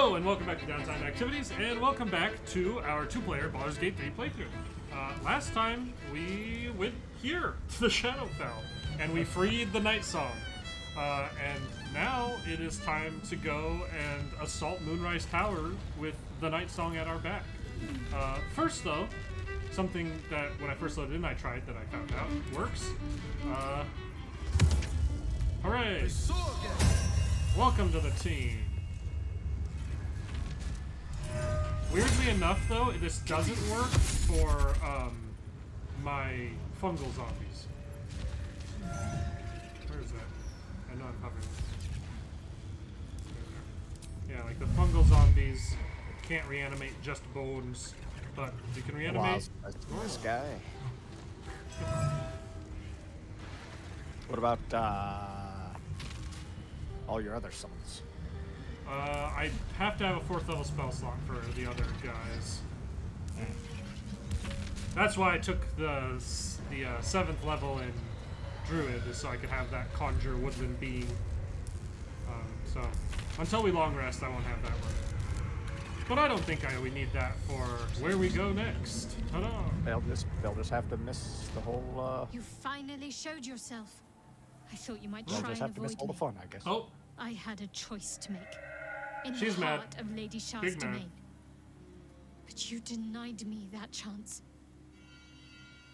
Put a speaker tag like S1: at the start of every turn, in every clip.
S1: Hello, and welcome back to Downtime Activities, and welcome back to our two-player Baldur's Gate 3 playthrough. Last time, we went here, to the Shadowfell, and we freed the Night Song. And now it is time to go and assault Moonrise Tower with the Night Song at our back. First, though, something that when I first loaded in, I tried that I found out works. Hooray! Welcome to the team. Weirdly enough, though, this doesn't work for my fungal zombies. Where is that? I know I'm hovering. Yeah, like the fungal zombies can't reanimate just bones, but you can reanimate.
S2: Wow, this guy. What about all your other summons?
S1: I have to have a 4th level spell slot for the other guys. That's why I took the 7th level in Druid, is so I could have that Conjure Woodland Being. So until we long rest, I won't have that one. But I don't think we need that for where we go next. Ta-da!
S2: They'll just have to miss the whole.
S3: You finally showed yourself. I thought you might
S2: They'll
S3: try
S2: just
S3: and
S2: have to miss
S3: avoid
S2: all the
S3: me.
S2: fun, I guess.
S1: Oh,
S3: I had a choice to make. In
S1: She's
S3: the
S1: mad.
S3: heart of Lady Shah's
S1: Big mad.
S3: domain. But you denied me that chance.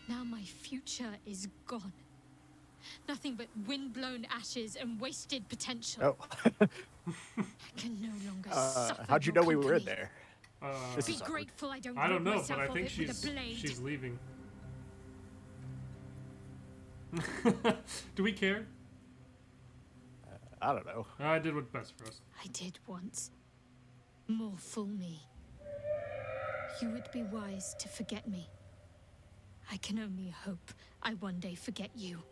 S3: Now my future is gone. Nothing but wind-blown ashes and wasted potential.
S2: Oh.
S3: I can no longer suffer
S2: How'd you
S3: your
S2: know we were in
S3: company.
S2: there?
S3: Be
S2: is awkward.
S3: grateful I don't
S1: I don't
S3: rid
S1: know,
S3: myself
S1: but I
S3: of
S1: think
S3: it with a blade.
S1: she's leaving. Do we care?
S2: I don't know.
S1: I did what's best for us.
S3: I did once. More fool me. You would be wise to forget me. I can only hope I one day forget you.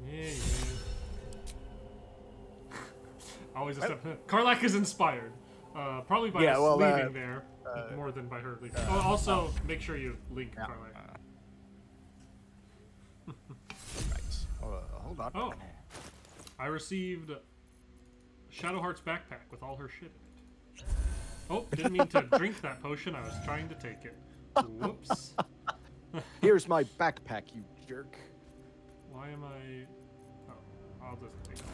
S1: Yeah. Always a step. Karlak is inspired. Probably by us leaving there, more than by her leaving. Also, make sure you link Karlak.
S2: Right. Hold on.
S1: Oh. I received Shadowheart's backpack with all her shit in it. Oh, didn't mean to drink that potion. I was trying to take it. Whoops.
S2: Here's my backpack, you jerk.
S1: Why am I... Oh, I'll just take it.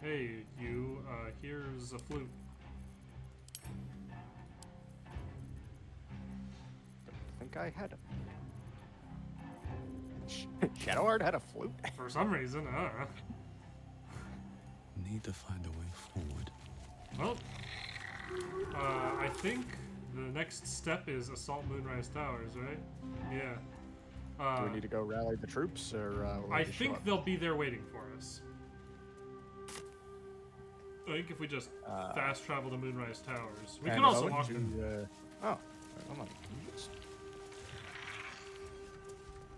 S1: Hey, you, here's a flute.
S2: I think I had a... Shadowheart had a flute?
S1: For some reason, I don't know.
S4: Need to find a way forward.
S1: Well, I think the next step is assault Moonrise Towers, right? Yeah.
S2: Do we need to go rally the troops, or will
S1: I
S2: they show
S1: think
S2: up?
S1: they'll be there waiting for us. I think if we just fast travel to Moonrise Towers, we can also walk them.
S2: Oh, hold on.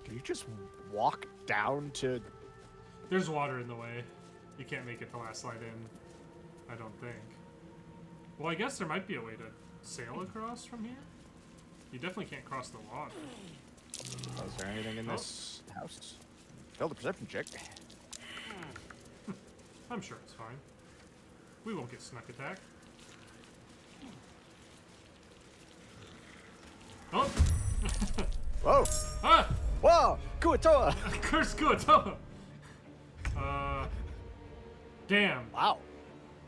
S2: Can you just walk down to...
S1: There's water in the way. You can't make it to last light in, I don't think. Well, I guess there might be a way to sail across from here. You definitely can't cross the water.
S2: Oh, is there anything in this house? Failed the perception check.
S1: I'm sure it's fine. We won't get snuck attack. Oh!
S2: Whoa!
S1: Ah!
S2: Whoa! Kuatoa!
S1: Curse Kuatoa! Damn.
S2: Wow.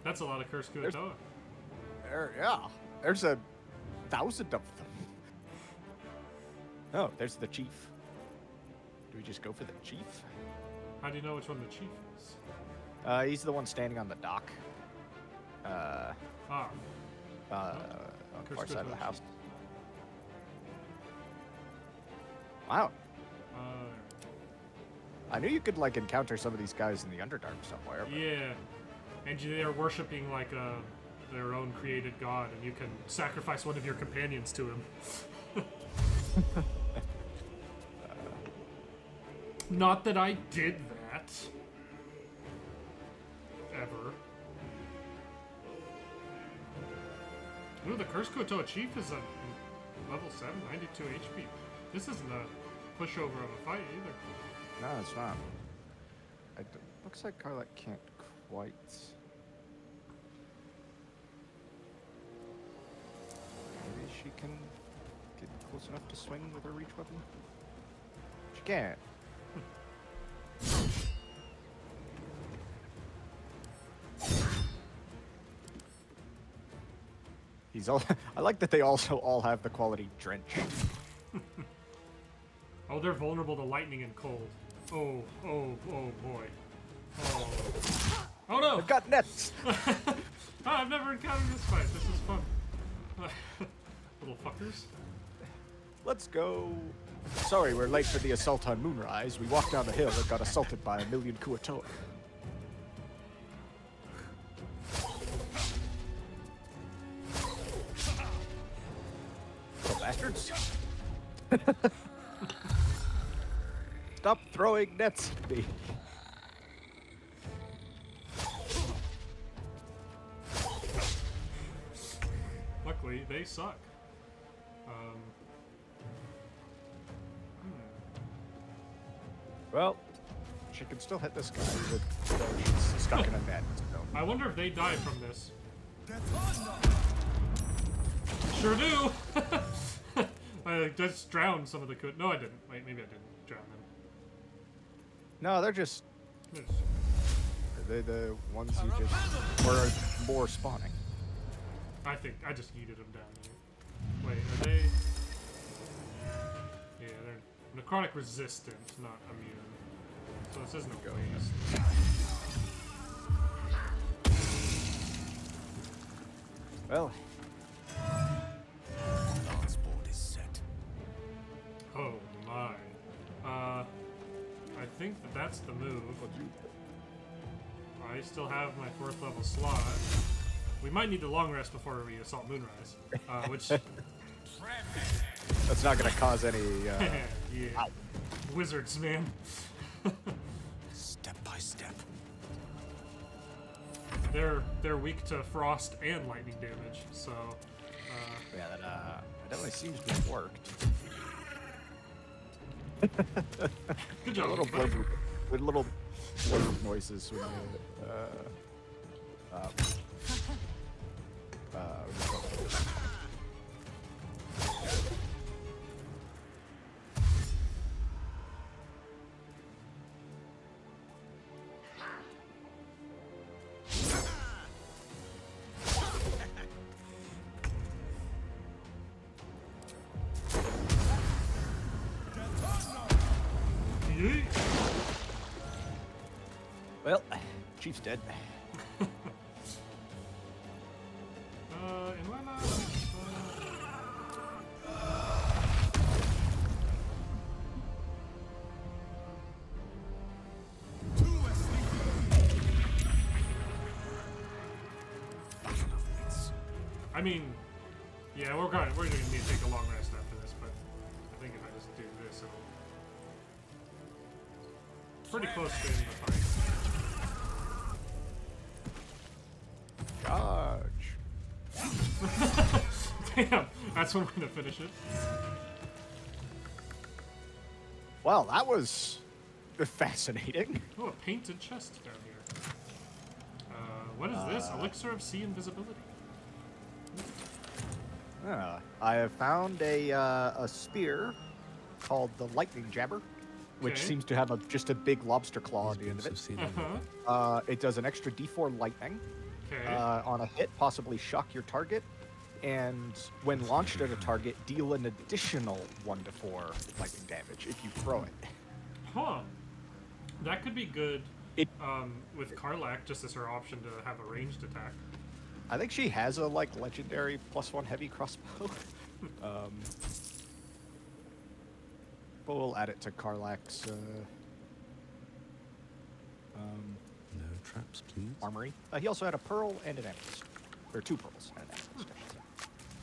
S1: That's a lot of Curse Kuatoa.
S2: Yeah. There's 1,000 of them. Oh, there's the chief. Do we just go for the chief?
S1: How do you know which one the chief is?
S2: He's the one standing on the dock. On the far side of the house. Wow. I knew you could, like, encounter some of these guys in the Underdark somewhere. But...
S1: Yeah. And they're worshipping, like, their own created god, and you can sacrifice one of your companions to him. Not that I did that. Ever. Ooh, the Curse Kotoa Chief is a level 7, 92 HP. This isn't a pushover of a fight either.
S2: No, it's not. Looks like Karlak can't quite. Maybe she can get close enough to swing with her reach weapon? She can't. He's all. I like that they also all have the quality drench.
S1: Oh, they're vulnerable to lightning and cold. Oh boy. Oh. Oh no!
S2: I've got nets!
S1: Oh, I've never encountered this fight. This is fun. Little fuckers.
S2: Let's go. Sorry, we're late for the assault on Moonrise. We walked down the hill and got assaulted by a million Kuatoa. Little bastards. Stop throwing nets at me.
S1: Luckily, they suck.
S2: Well, she can still hit this guy with she's stuck in a net. So.
S1: I wonder if they die from this. Sure do! I just drowned some of the No, I didn't. Wait, maybe I didn't drown them.
S2: No, they're just the ones you just were more spawning.
S1: I think I just yeeted them down there. Wait, are they? Yeah, they're necrotic resistant, not immune. So this isn't a waste.
S2: Well,
S4: Lance board is set.
S1: Oh my. I think that's the move. I still have my 4th level slot. We might need the long rest before we assault Moonrise, which...
S2: That's not going to cause any...
S1: yeah.
S2: Ow.
S1: Wizards, man.
S4: Step by step.
S1: They're weak to frost and lightning damage, so...
S2: yeah, that definitely seems to have worked.
S1: Good job.
S2: Little blurb, with little blurb noises when you...
S1: Yeet.
S2: Well, Chief's dead.
S1: And why not? I mean, yeah, we're gonna need to take a long rest after this, but I think if I just do this, it'll pretty close to ending the fight.
S2: Charge.
S1: Damn, that's one way to finish it.
S2: Well, that was fascinating.
S1: Oh, a painted chest down here. What is this? Elixir of Sea Invisibility.
S2: I have found a spear called the Lightning Jabber, which
S1: Okay.
S2: seems to have just a big lobster claw at the end of it.
S1: Uh-huh.
S2: It does an extra D4 lightning
S1: Okay.
S2: on a hit, possibly shock your target, and when launched at a target, deal an additional 1 to 4 lightning damage if you throw it.
S1: Huh. That could be good
S2: It-
S1: with Karlak, just as her option to have a ranged attack.
S2: I think she has a legendary +1 heavy crossbow. But we'll add it to Karlak's
S4: No traps, please.
S2: armory. He also had a pearl and an amethyst, or 2 pearls and an amethyst.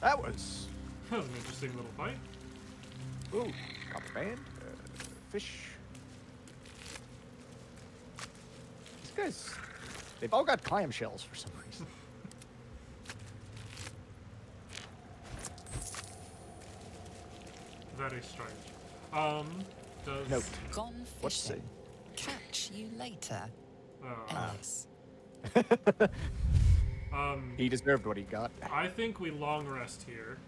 S2: That was
S1: That was an interesting little fight.
S2: ooh, copper band, fish. These guys, they've all got clamshells for some reason.
S1: Very strange. does...
S2: Note.
S5: Gone
S2: What's
S5: fishing.
S2: it?
S5: Catch you later,
S1: Uh,
S5: Ellis.
S2: He deserved what he got.
S1: I think we long rest here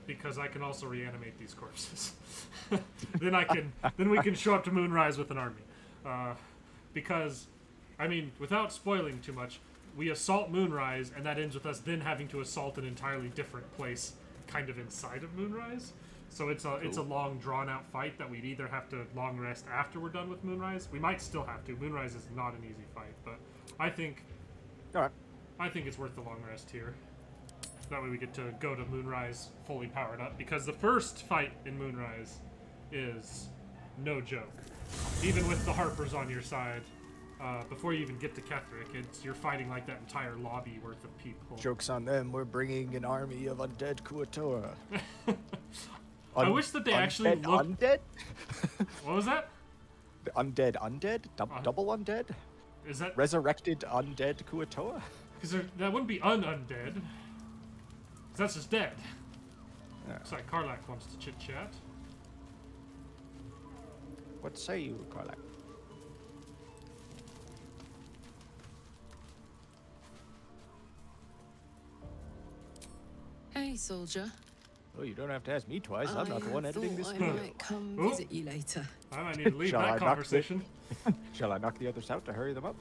S1: because I can also reanimate these corpses. Then we can show up to Moonrise with an army. Because, I mean, without spoiling too much, we assault Moonrise, and that ends with us then having to assault an entirely different place, kind of inside of Moonrise. So it's a long, drawn-out fight that we'd either have to long rest after we're done with Moonrise. We might still have to. Moonrise is not an easy fight, but I think it's worth the long rest here. That way we get to go to Moonrise fully powered up, because the first fight in Moonrise is no joke. Even with the Harpers on your side, before you even get to Ketherick, you're fighting like that entire lobby worth of people.
S2: Joke's on them, we're bringing an army of undead Kuatora.
S1: I wish that they actually looked...
S2: Undead?
S1: What was that?
S2: The undead? Double undead?
S1: Is that...
S2: Resurrected undead Kuatoa?
S1: Because that wouldn't be undead. That's just dead.
S2: Yeah.
S1: Looks like Karlak wants to chit-chat.
S2: What say you, Karlak?
S5: Hey, soldier.
S2: Oh, you don't have to ask me twice. I'm not the one editing this
S5: I
S2: video.
S5: might come
S1: Oh.
S5: visit you later.
S1: I might need to leave
S2: Shall I
S1: that
S2: knock the-
S1: conversation.
S2: Shall I knock the others out to hurry them up?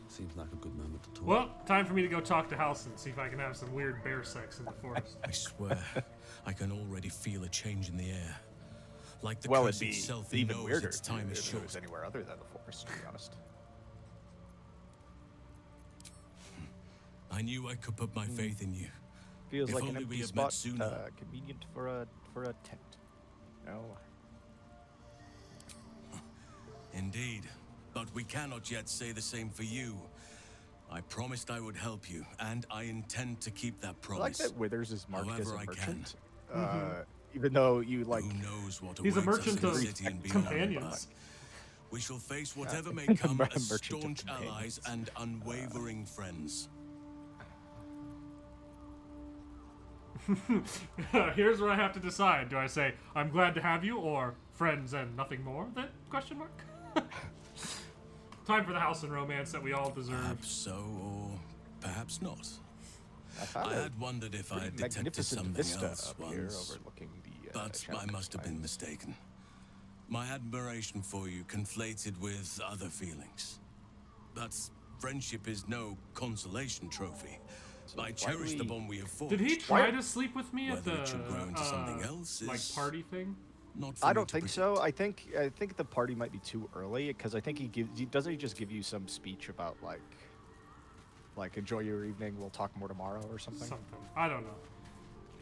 S4: Seems like a good moment to talk.
S1: Well, time for me to go talk to Halson, see if I can have some weird bear sex in the forest.
S4: I swear, I can already feel a change in the air. Like the
S2: Well,
S4: curse
S2: it'd be
S4: itself
S2: even
S4: knows
S2: weirder
S4: its time is
S2: if it
S4: short.
S2: was anywhere other than the forest, to be honest.
S4: I knew I could put my faith in you.
S2: Feels
S4: If
S2: like an
S4: only we
S2: empty
S4: had met
S2: spot,
S4: sooner.
S2: convenient for a tent. No.
S4: Indeed. But we cannot yet say the same for you. I promised I would help you, and I intend to keep that
S2: I like
S4: promise.
S2: that Withers is marked as
S4: However
S2: a
S4: I
S2: merchant. Even though you like...
S4: Who knows what
S1: He's a
S4: awaits us
S1: merchant
S4: in
S1: of
S4: the city and beyond,
S1: companions.
S4: but we shall face whatever may come
S2: Merchant
S4: as
S2: of
S4: staunch allies
S2: companions.
S4: and unwavering friends.
S1: Here's where I have to decide. Do I say, I'm glad to have you, or friends and nothing more? Then, question mark? Time for the house and romance that we all deserve.
S4: Perhaps so, or perhaps not.
S2: found
S4: I
S2: a
S4: had wondered if I
S2: pretty
S4: had detected
S2: magnificent
S4: something
S2: vista
S4: else
S2: up here
S4: once,
S2: overlooking the
S4: but I
S2: Channel
S4: must have been
S2: Coastline.
S4: mistaken. My admiration for you conflated with other feelings. But friendship is no consolation trophy. I cherish the
S2: we-
S4: bond we have forged.
S1: Did he try to sleep with me at
S4: Whether
S1: the
S4: it should grow into something else
S1: like
S4: is
S1: party thing?
S4: Not for
S2: I
S4: me
S2: don't
S4: to
S2: think
S4: predict.
S2: so. I think the party might be too early because I think doesn't he just give you some speech about like enjoy your evening, we'll talk more tomorrow or something.
S1: Something. I don't know.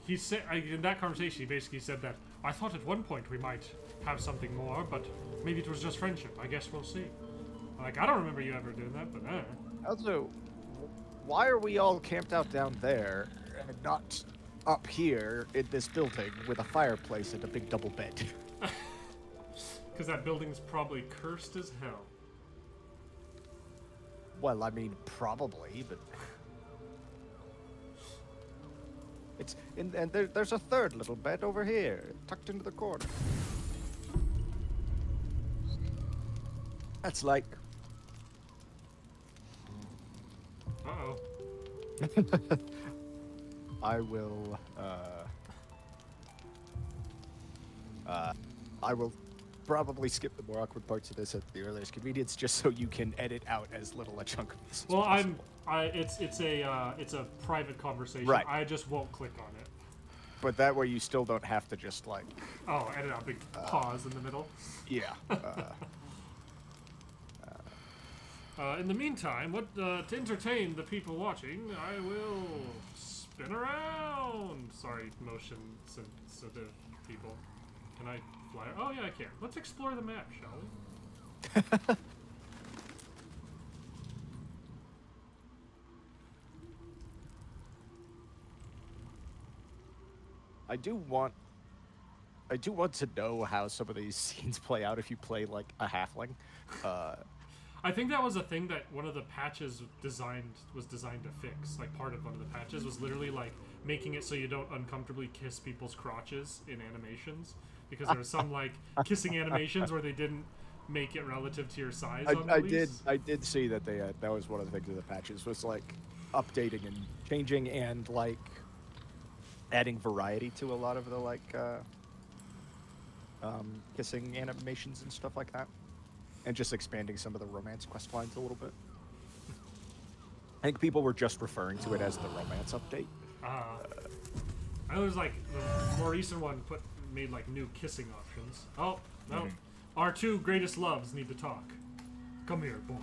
S1: He said in that conversation, he basically said that I thought at one point we might have something more, but maybe it was just friendship. I guess we'll see. Like, I don't remember you ever doing that, but
S2: Also, why are we all camped out down there and not up here in this building with a fireplace and a big double bed?
S1: because that building's probably cursed as hell.
S2: Well, I mean, probably, but it's and there's a third little bed over here, tucked into the corner. That's like
S1: Uh-oh.
S2: I will probably skip the more awkward parts of this at the earliest convenience, just so you can edit out as little a chunk of this.
S1: Well,
S2: as possible.
S1: it's a private conversation.
S2: Right.
S1: I just won't click on it.
S2: But that way you still don't have to just like,
S1: Oh, edit out a big pause in the middle.
S2: yeah.
S1: In the meantime, to entertain the people watching, I will spin around. Sorry, motion sensitive people. Can I fly? Oh yeah, I can. Let's explore the map, shall we?
S2: I do want to know how some of these scenes play out if you play like a halfling.
S1: I think that was a thing that one of the patches was designed to fix. Like part of one of the patches was literally like making it so you don't uncomfortably kiss people's crotches in animations. because there were some like kissing animations where they didn't make it relative to your size.
S2: I did see that that was one of the things of the patches was like updating and changing and like adding variety to a lot of the like kissing animations and stuff like that, and just expanding some of the romance quest lines a little bit. I think people were just referring to it as the romance update.
S1: I know there's like the more recent one made like new kissing options. Oh no, our two greatest loves need to talk. Come here, boy.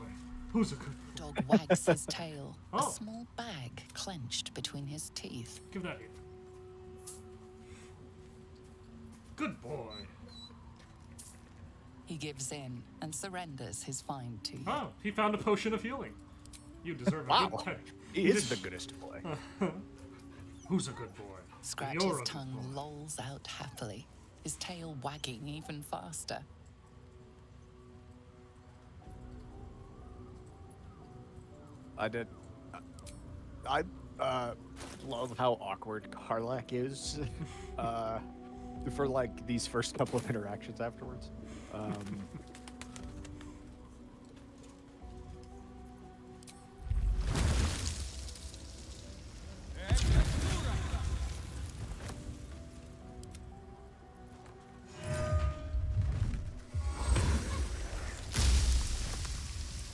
S1: Who's a good
S5: Dog wags his tail,
S1: Oh.
S5: a small bag clenched between his teeth.
S1: Give that here. Good boy.
S5: He gives in and surrenders his find to you.
S1: Oh, he found a potion of healing. You deserve a
S2: Wow.
S1: good pet.
S2: He is the goodest boy.
S1: Who's a good boy?
S5: Scratch
S1: You're
S5: his
S1: a good
S5: tongue
S1: boy.
S5: lolls out happily, his tail wagging even faster.
S2: I love how awkward Karlak is for like these first couple of interactions afterwards.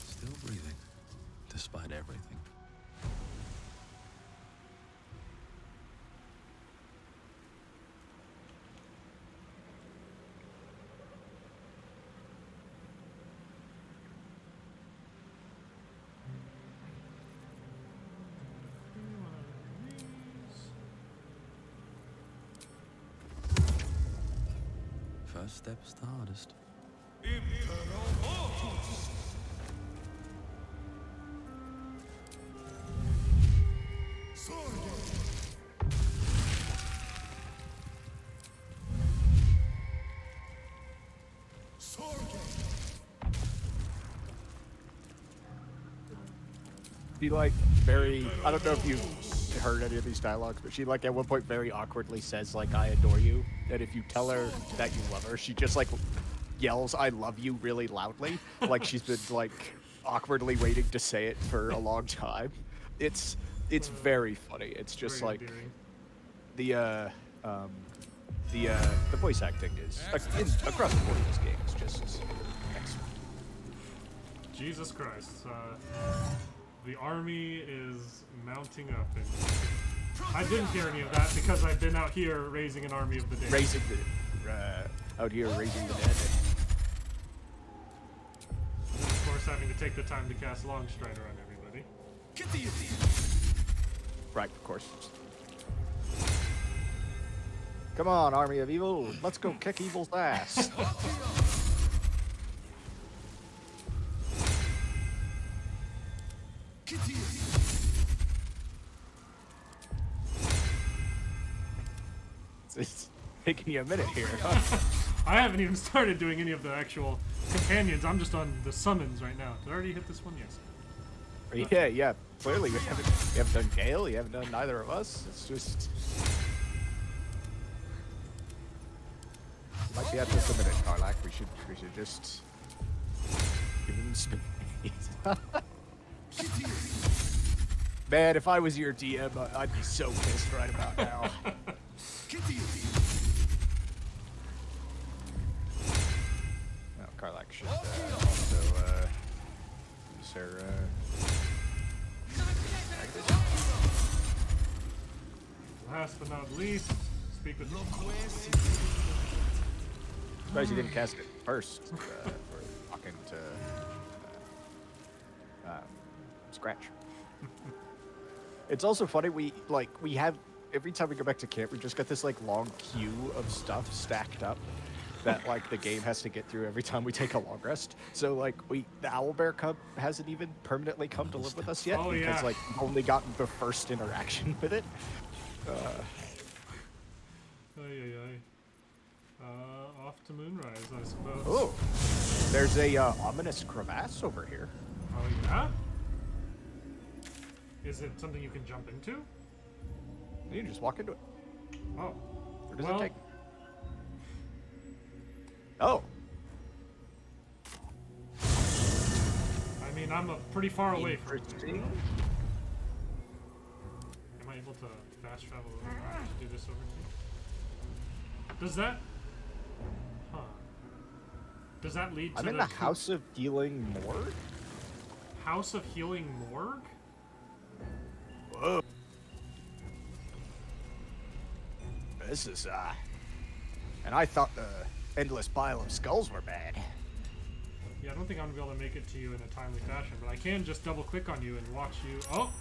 S4: Still breathing, despite everything. First step's the hardest.
S2: She like very, I don't know if you heard any of these dialogues, but she like at one point very awkwardly says like I adore you, and if you tell her that you love her, she just like yells I love you really loudly, like she's been like awkwardly waiting to say it for a long time. It's very funny. It's just
S1: Very
S2: like
S1: endearing.
S2: the voice acting is across the board in this game is just excellent.
S1: Jesus Christ. The army is mounting up. And I didn't hear any of that because I've been out here raising an army of the dead.
S2: Raising the out here raising the dead.
S1: And of course, having to take the time to cast Longstrider on everybody.
S2: Right, of course. Come on, army of evil, let's go kick evil's ass. It's taking you a minute here.
S1: I haven't even started doing any of the actual companions. I'm just on the summons right now. Did I already hit this one? Yes.
S2: Yeah. Clearly, you haven't done Gale. You haven't done neither of us. It's just might be at this a minute, Karlak. We should just give him space. Man, if I was your DM, I'd be so pissed right about now. Now, Karlak should also use her.
S1: Last but not least, speak with
S2: Surprised you didn't cast it first for talking to Scratch. It's also funny, we have, every time we go back to camp, we just got this like long queue of stuff stacked up that like the game has to get through every time we take a long rest. So like the owlbear cub hasn't even permanently come to live with us yet because like we've only gotten the first interaction with it.
S1: Off to Moonrise, I suppose.
S2: Oh, there's a ominous crevasse over here.
S1: Oh yeah? Is it something you can jump into?
S2: You can just walk into it.
S1: Oh.
S2: Where does
S1: Well,
S2: it take? Oh.
S1: I mean, I'm pretty far away from
S2: Interesting.
S1: Am I able to fast travel over to do this over here? Does that... Huh. Does that lead to
S2: I'm in the House of Healing Morgue?
S1: House of Healing Morgue?
S2: Whoa. This is, And I thought the endless pile of skulls were bad.
S1: Yeah, I don't think I'm gonna be able to make it to you in a timely fashion, but I can just double click on you and watch you. Oh!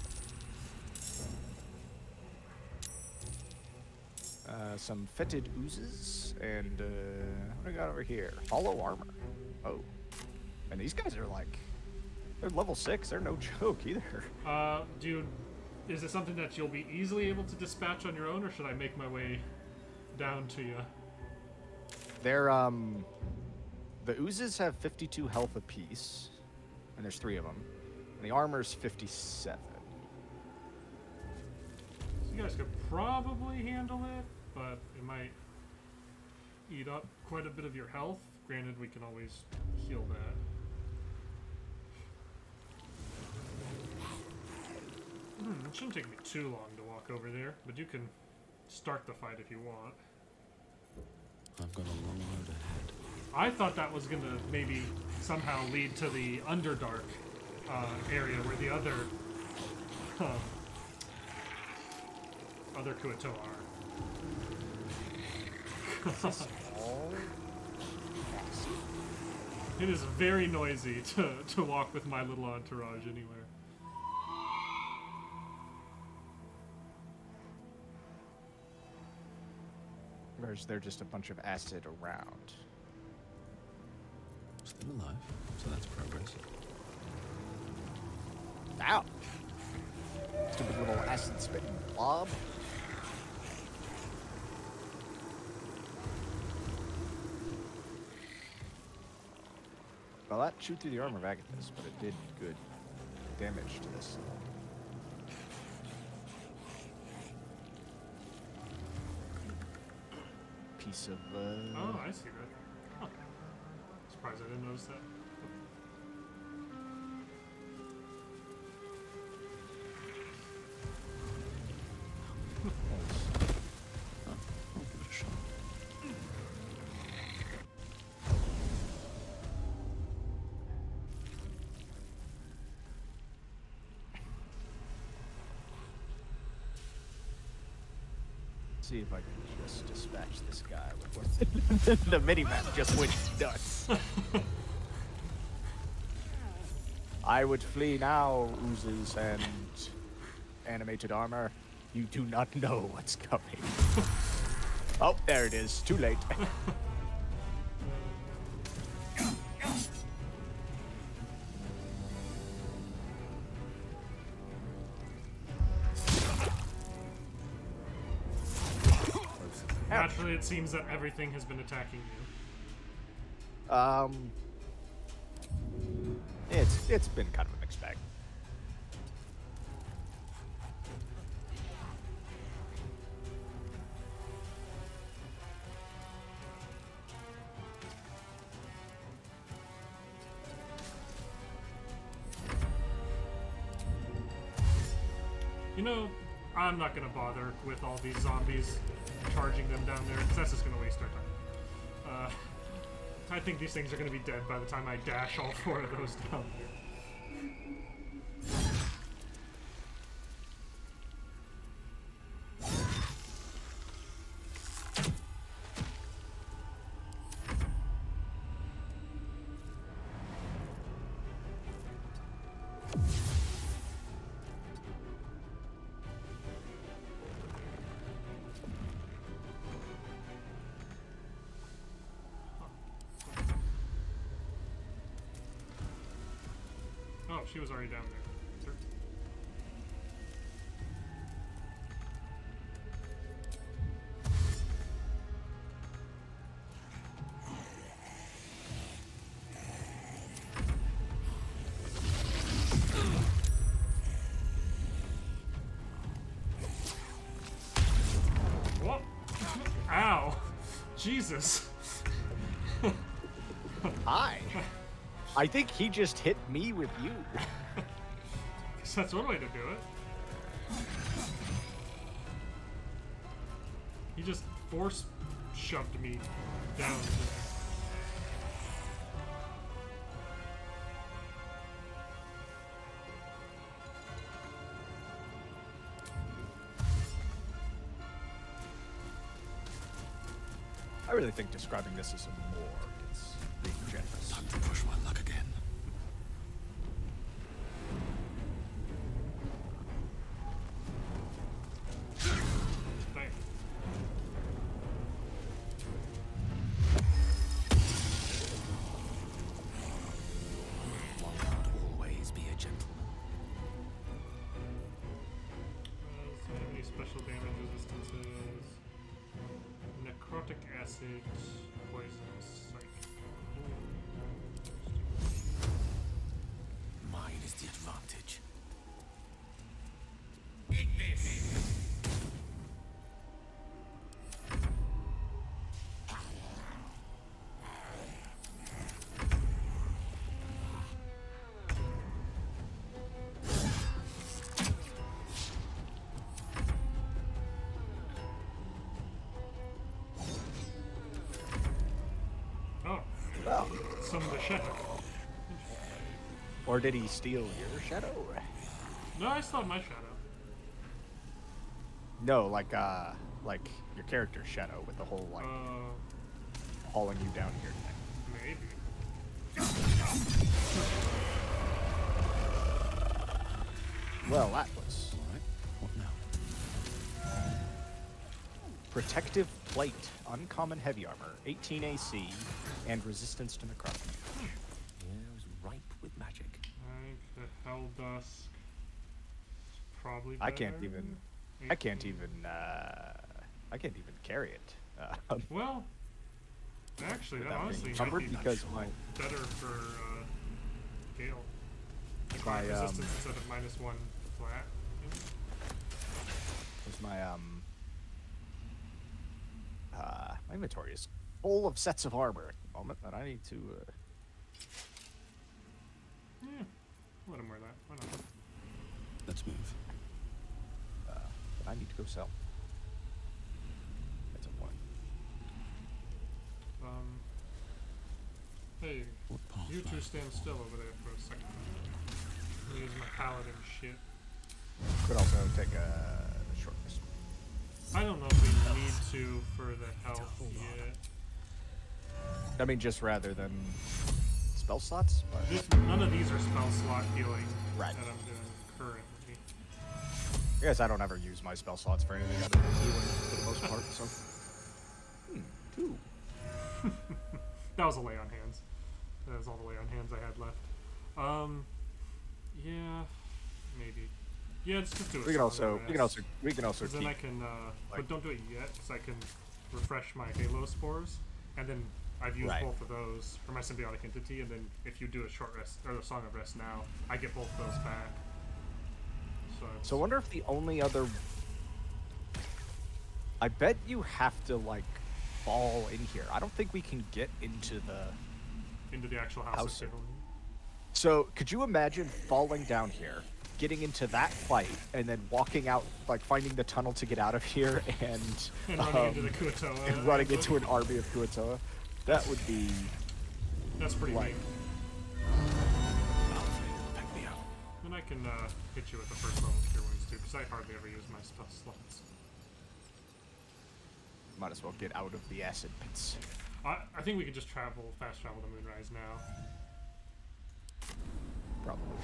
S2: Some fetid oozes, and, what do we got over here? Hollow armor. Oh. And these guys are like, they're level 6, they're no joke either.
S1: Dude, is it something that you'll be easily able to dispatch on your own, or should I make my way down to you?
S2: They're, the oozes have 52 health apiece, and there's 3 of them. And the armor's 57.
S1: So you guys could probably handle it, but it might eat up quite a bit of your health. Granted, we can always heal that. It shouldn't take me too long to walk over there, but you can start the fight if you want.
S4: I've got a long road ahead.
S1: I thought that was gonna maybe somehow lead to the Underdark area where the other Kuato are. It is very noisy to walk with my little entourage anywhere.
S2: Or is there just a bunch of acid around?
S4: Still alive, so that's progress.
S2: Ow! Stupid little acid spitting blob. Well, that chewed through the armor of Agathis, but it did good damage to this. Piece of,
S1: Oh, I see that. Huh. Surprised I didn't notice that.
S4: I'll give it a shot.
S2: See if I can just dispatch this guy before the mini-map just went nuts. I would flee now, oozes and animated armor. You do not know what's coming. Oh, there it is. Too late.
S1: Naturally, it seems that everything has been attacking you.
S2: It's been kind of a mixed bag.
S1: You know, I'm not gonna bother with all these zombies charging them down there, because that's just gonna waste our time. I think these things are gonna be dead by the time I dash all 4 of those down there. Oh, she was already down there. Sure. What? Ow! Jesus!
S2: Hi. I think he just hit me with you.
S1: Guess that's one way to do it. He just force shoved me down.
S2: I really think describing this as a morgue is being generous.
S4: Time to push my luck again.
S1: Dang.
S4: One would always be a gentleman.
S1: Does it have any special damage resistances? Necrotic acid, poison, psych.
S4: Mine is the advantage.
S1: Oh,
S2: Well,
S1: some of the shadow.
S2: or did he steal your shadow?
S1: No, I still have my shadow.
S2: No, like your character's shadow with the whole like hauling you down here thing.
S1: Maybe.
S2: Well, that was
S4: All right. What now?
S2: protective plate, uncommon heavy armor, 18 AC, and resistance to necrotic.
S4: Here's ripe with magic.
S1: Alright, the Hell Dusk. Probably
S2: I can't
S1: better.
S2: even
S1: 18.
S2: Carry it.
S1: Well, actually, that
S2: Without being
S1: honestly might
S2: encumbered
S1: be
S2: because my
S1: better for Gale.
S2: My,
S1: Resistance instead of -1 flat.
S2: my inventory is full of sets of armor at the moment that I need to.
S1: Yeah, let him wear that. Why not?
S4: Let's move.
S2: I need to go sell. That's a point.
S1: Hey,
S4: What path
S1: you two
S4: lies
S1: stand still over there for a second. I'm gonna use my paladin shit.
S2: Could also take a short rest.
S1: I don't know if we need to for the health yet.
S2: I mean, just rather than spell slots, but
S1: None of these are spell slot healing
S2: Right.
S1: that I'm doing currently.
S2: I guess I don't ever use my spell slots for anything other than healing for the most part. So, two.
S1: That was a lay on hands. That was all the lay on hands I had left. Yeah, maybe. Yeah, let's just do it.
S2: We can also
S1: 'Cause then
S2: keep.
S1: I can, but
S2: like-
S1: don't do it yet, because I can refresh my Halo spores, and then I've used
S2: Right.
S1: both of those for my symbiotic entity, and then if you do a short rest or the Song of Rest now, I get both those back.
S2: So I wonder if the only other. I bet you have to like fall in here. I don't think we can get into the.
S1: into the actual house.
S2: House.
S1: Of Halo.
S2: So could you imagine falling down here, getting into that fight, and then walking out, like finding the tunnel to get out of here, and
S1: And running into the Kuatoa.
S2: and running into an army of Kuatoa? That would be.
S1: That's pretty
S2: like-
S1: neat.
S4: Pick me up.
S1: Then I can hit you with the first level cure wounds too, because I hardly ever use my spell slots.
S2: Might as well get out of the acid pits.
S1: I think we could just fast travel to Moonrise now.
S2: Probably.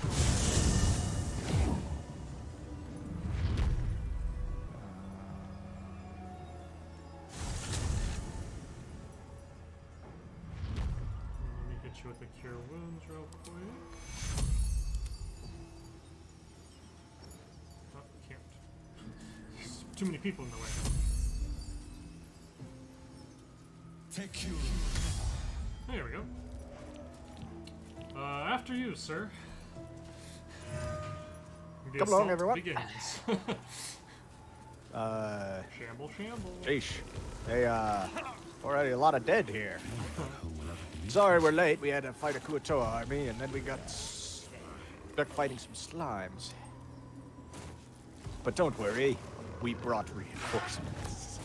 S1: Let me hit you with the cure wounds real quick. Oh, can't. There's too many people in the way.
S4: Take you.
S1: There we go. After you, sir. The
S2: Come along,
S1: assault
S2: everyone.
S1: Begins. Shamble, shamble.
S2: Sheesh. They already a lot of dead here.
S4: Who will ever be
S2: Sorry we're late. We had to fight a Kuatoa army, and then we got stuck fighting some slimes. But don't worry, we brought reinforcements.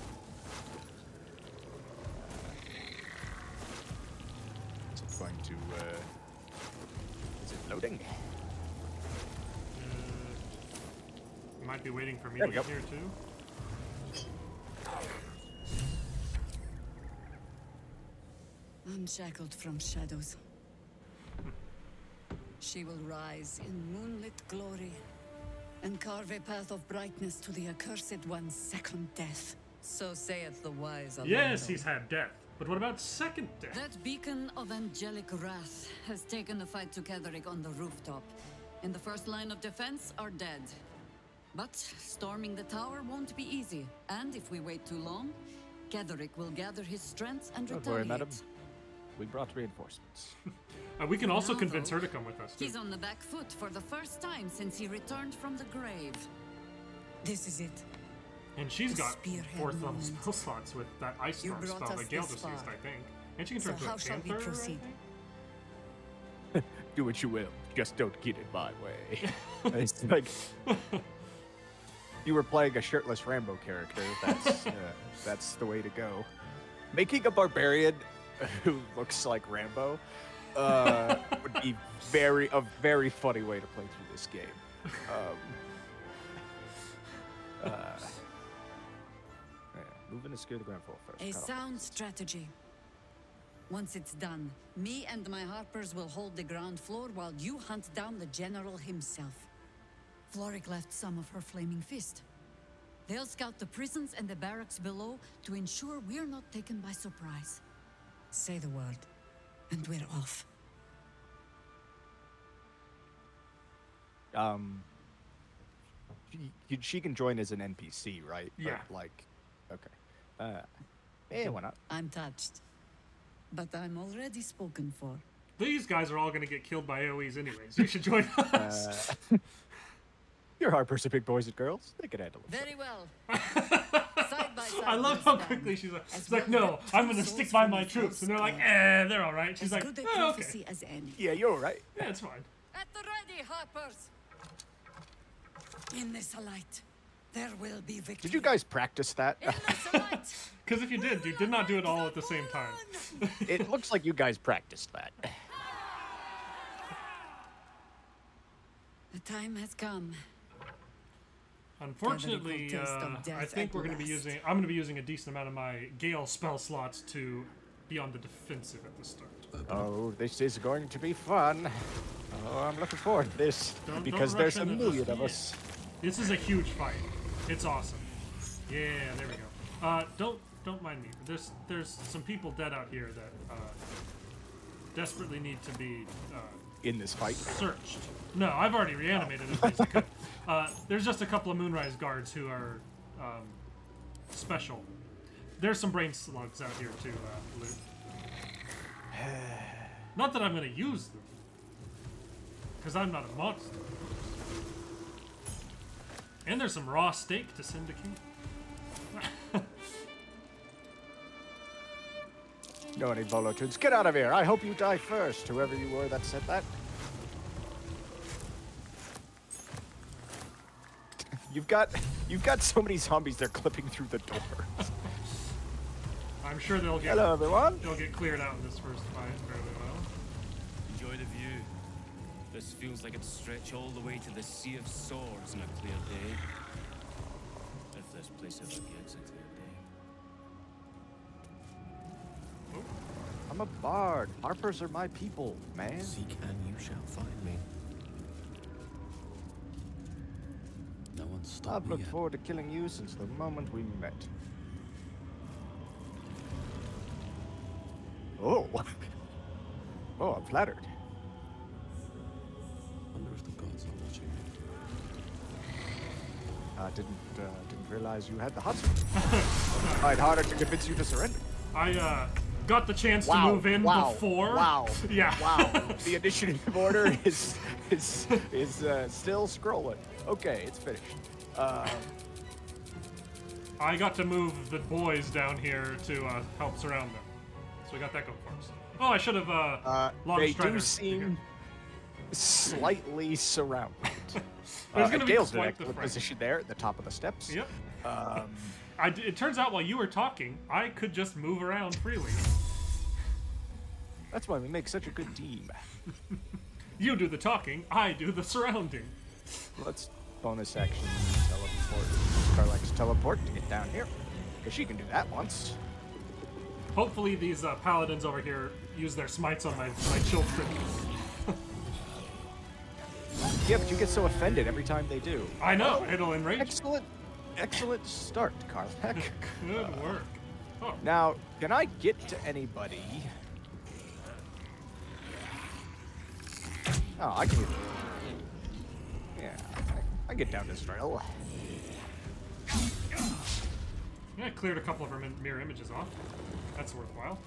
S2: Is it going to, is it loading?
S1: You might be waiting for me
S2: There
S1: to
S2: we go.
S1: get here too.
S6: Unshackled from shadows. She will rise in moonlit glory and carve a path of brightness to the accursed one's second death. So saith the wise Alonso.
S1: Yes, he's had death. But what about second death?
S6: That beacon of angelic wrath has taken the fight to Ketheric on the rooftop. In the first line of defense are dead. But storming the tower won't be easy. And if we wait too long, Ketheric will gather his strength and
S2: Don't
S6: retaliate.
S2: worry, madam. We brought reinforcements.
S1: We can also
S6: Now,
S1: convince
S6: though,
S1: her to come with us too.
S6: He's on the back foot for the first time since he returned from the grave. This is it.
S1: And she's
S6: The
S1: got
S6: spearhead
S1: 4th level
S6: moment.
S1: spell slots with that ice
S6: You
S1: storm
S6: brought
S1: spell
S6: us
S1: that Gale
S6: this
S1: just
S6: far.
S1: used, I think. And she can
S6: So
S1: turn
S6: how
S1: into a
S6: shall we
S1: panther. I
S6: proceed?
S1: think.
S2: Do what you will, just don't get in my way. It's like you were playing a shirtless Rambo character. That's the way to go. Making a barbarian who looks like Rambo would be a very funny way to play through this game. Yeah, moving to secure the ground floor first.
S6: A
S2: Cut off
S6: sound
S2: exits.
S6: strategy. Once it's done, me and my harpers will hold the ground floor while you hunt down the general himself. Floric left some of her flaming fist. They'll scout the prisons and the barracks below to ensure we're not taken by surprise. Say the word, and we're off.
S2: She can join as an NPC, right?
S1: Yeah.
S2: But, like, okay. Yeah, why not?
S6: I'm touched. But I'm already spoken for.
S1: These guys are all going to get killed by AoEs anyways. You should join us.
S2: Your harpers are big boys and girls. They can handle it.
S6: Very well. Side by side.
S1: I love
S6: we'll
S1: how
S6: stand.
S1: quickly she's like,
S6: As
S1: she's like,
S6: well
S1: no,
S6: let
S1: I'm
S6: two
S1: going to
S6: souls
S1: stick by
S6: from
S1: my
S6: the
S1: troops. And they're like,
S6: first
S1: they're all right. She's
S6: As
S1: like,
S6: good a
S1: oh, okay.
S6: prophecy as any.
S2: Yeah, you're all right.
S1: Yeah, it's fine.
S6: At the ready, harpers. In this light, there will be victory.
S2: Did you guys practice that?
S6: In this light.
S1: Because if you did not do it all at the same time.
S2: It looks like you guys practiced that.
S6: The time has come.
S1: Unfortunately,
S6: Gathering taste of death
S1: I think
S6: at
S1: we're going to be
S6: last.
S1: I'm going to be using a decent amount of my Gale spell slots to be on the defensive at the start.
S2: Oh, this is going to be fun. Oh, I'm looking forward to this.
S1: Don't
S2: because
S1: rush
S2: there's a
S1: into
S2: million
S1: this.
S2: of us.
S1: This is a huge fight. It's awesome. Yeah, there we go. Don't mind me. There's some people dead out here that desperately need to be
S2: In this fight.
S1: searched. No, I've already reanimated as best I could. There's just a couple of Moonrise guards who are special. There's some brain slugs out here to loot. Not that I'm going to use them, because I'm not a monster. And there's some raw steak to syndicate.
S2: No any bolo tunes. Get out of here. I hope you die first, whoever you were that said that. You've got so many zombies they're clipping through the door.
S1: I'm sure they'll get
S2: Hello everyone.
S1: they'll get cleared out in this first fight fairly well.
S7: Enjoy the view. This feels like it'd stretch all the way to the Sea of Swords on a clear day. If this place ever gets a clear day.
S2: I'm a bard. Harpers are my people, man.
S8: Seek and you shall find me. No one stopped
S2: I've
S8: me
S2: looked
S8: yet.
S2: forward to killing you since the moment we met. Oh. Oh, I'm flattered.
S8: Wonder if the gods are watching me.
S2: Didn't realize you had the hustle. Tried harder to convince you to surrender.
S1: I got the chance to move in before.
S2: Wow.
S1: Yeah.
S2: Wow. The initiative order is still scrolling. Okay, it's finished.
S1: I got to move the boys down here to help surround them. So we got that going for us. Oh, I should have long
S2: they
S1: strider.
S2: do seem slightly surrounded.
S1: There's gonna be
S2: Gale's in an
S1: quite the
S2: excellent
S1: fight.
S2: position there at the top of the steps.
S1: Yep.
S2: Um,
S1: It turns out while you were talking, I could just move around freely.
S2: that's why we make such a good team.
S1: You do the talking, I do the surrounding.
S2: Let's bonus action teleport. Carlax teleport to get down here. Because she can do that once.
S1: Hopefully these paladins over here use their smites on my children.
S2: Yeah, but you get so offended every time they do.
S1: I know, it'll enrage.
S2: Excellent start, Carlax.
S1: Good work. Oh,
S2: Now, can I get to anybody? Oh, I can. Yeah, I get down this trail.
S1: yeah, I cleared a couple of our mirror images off. That's worthwhile.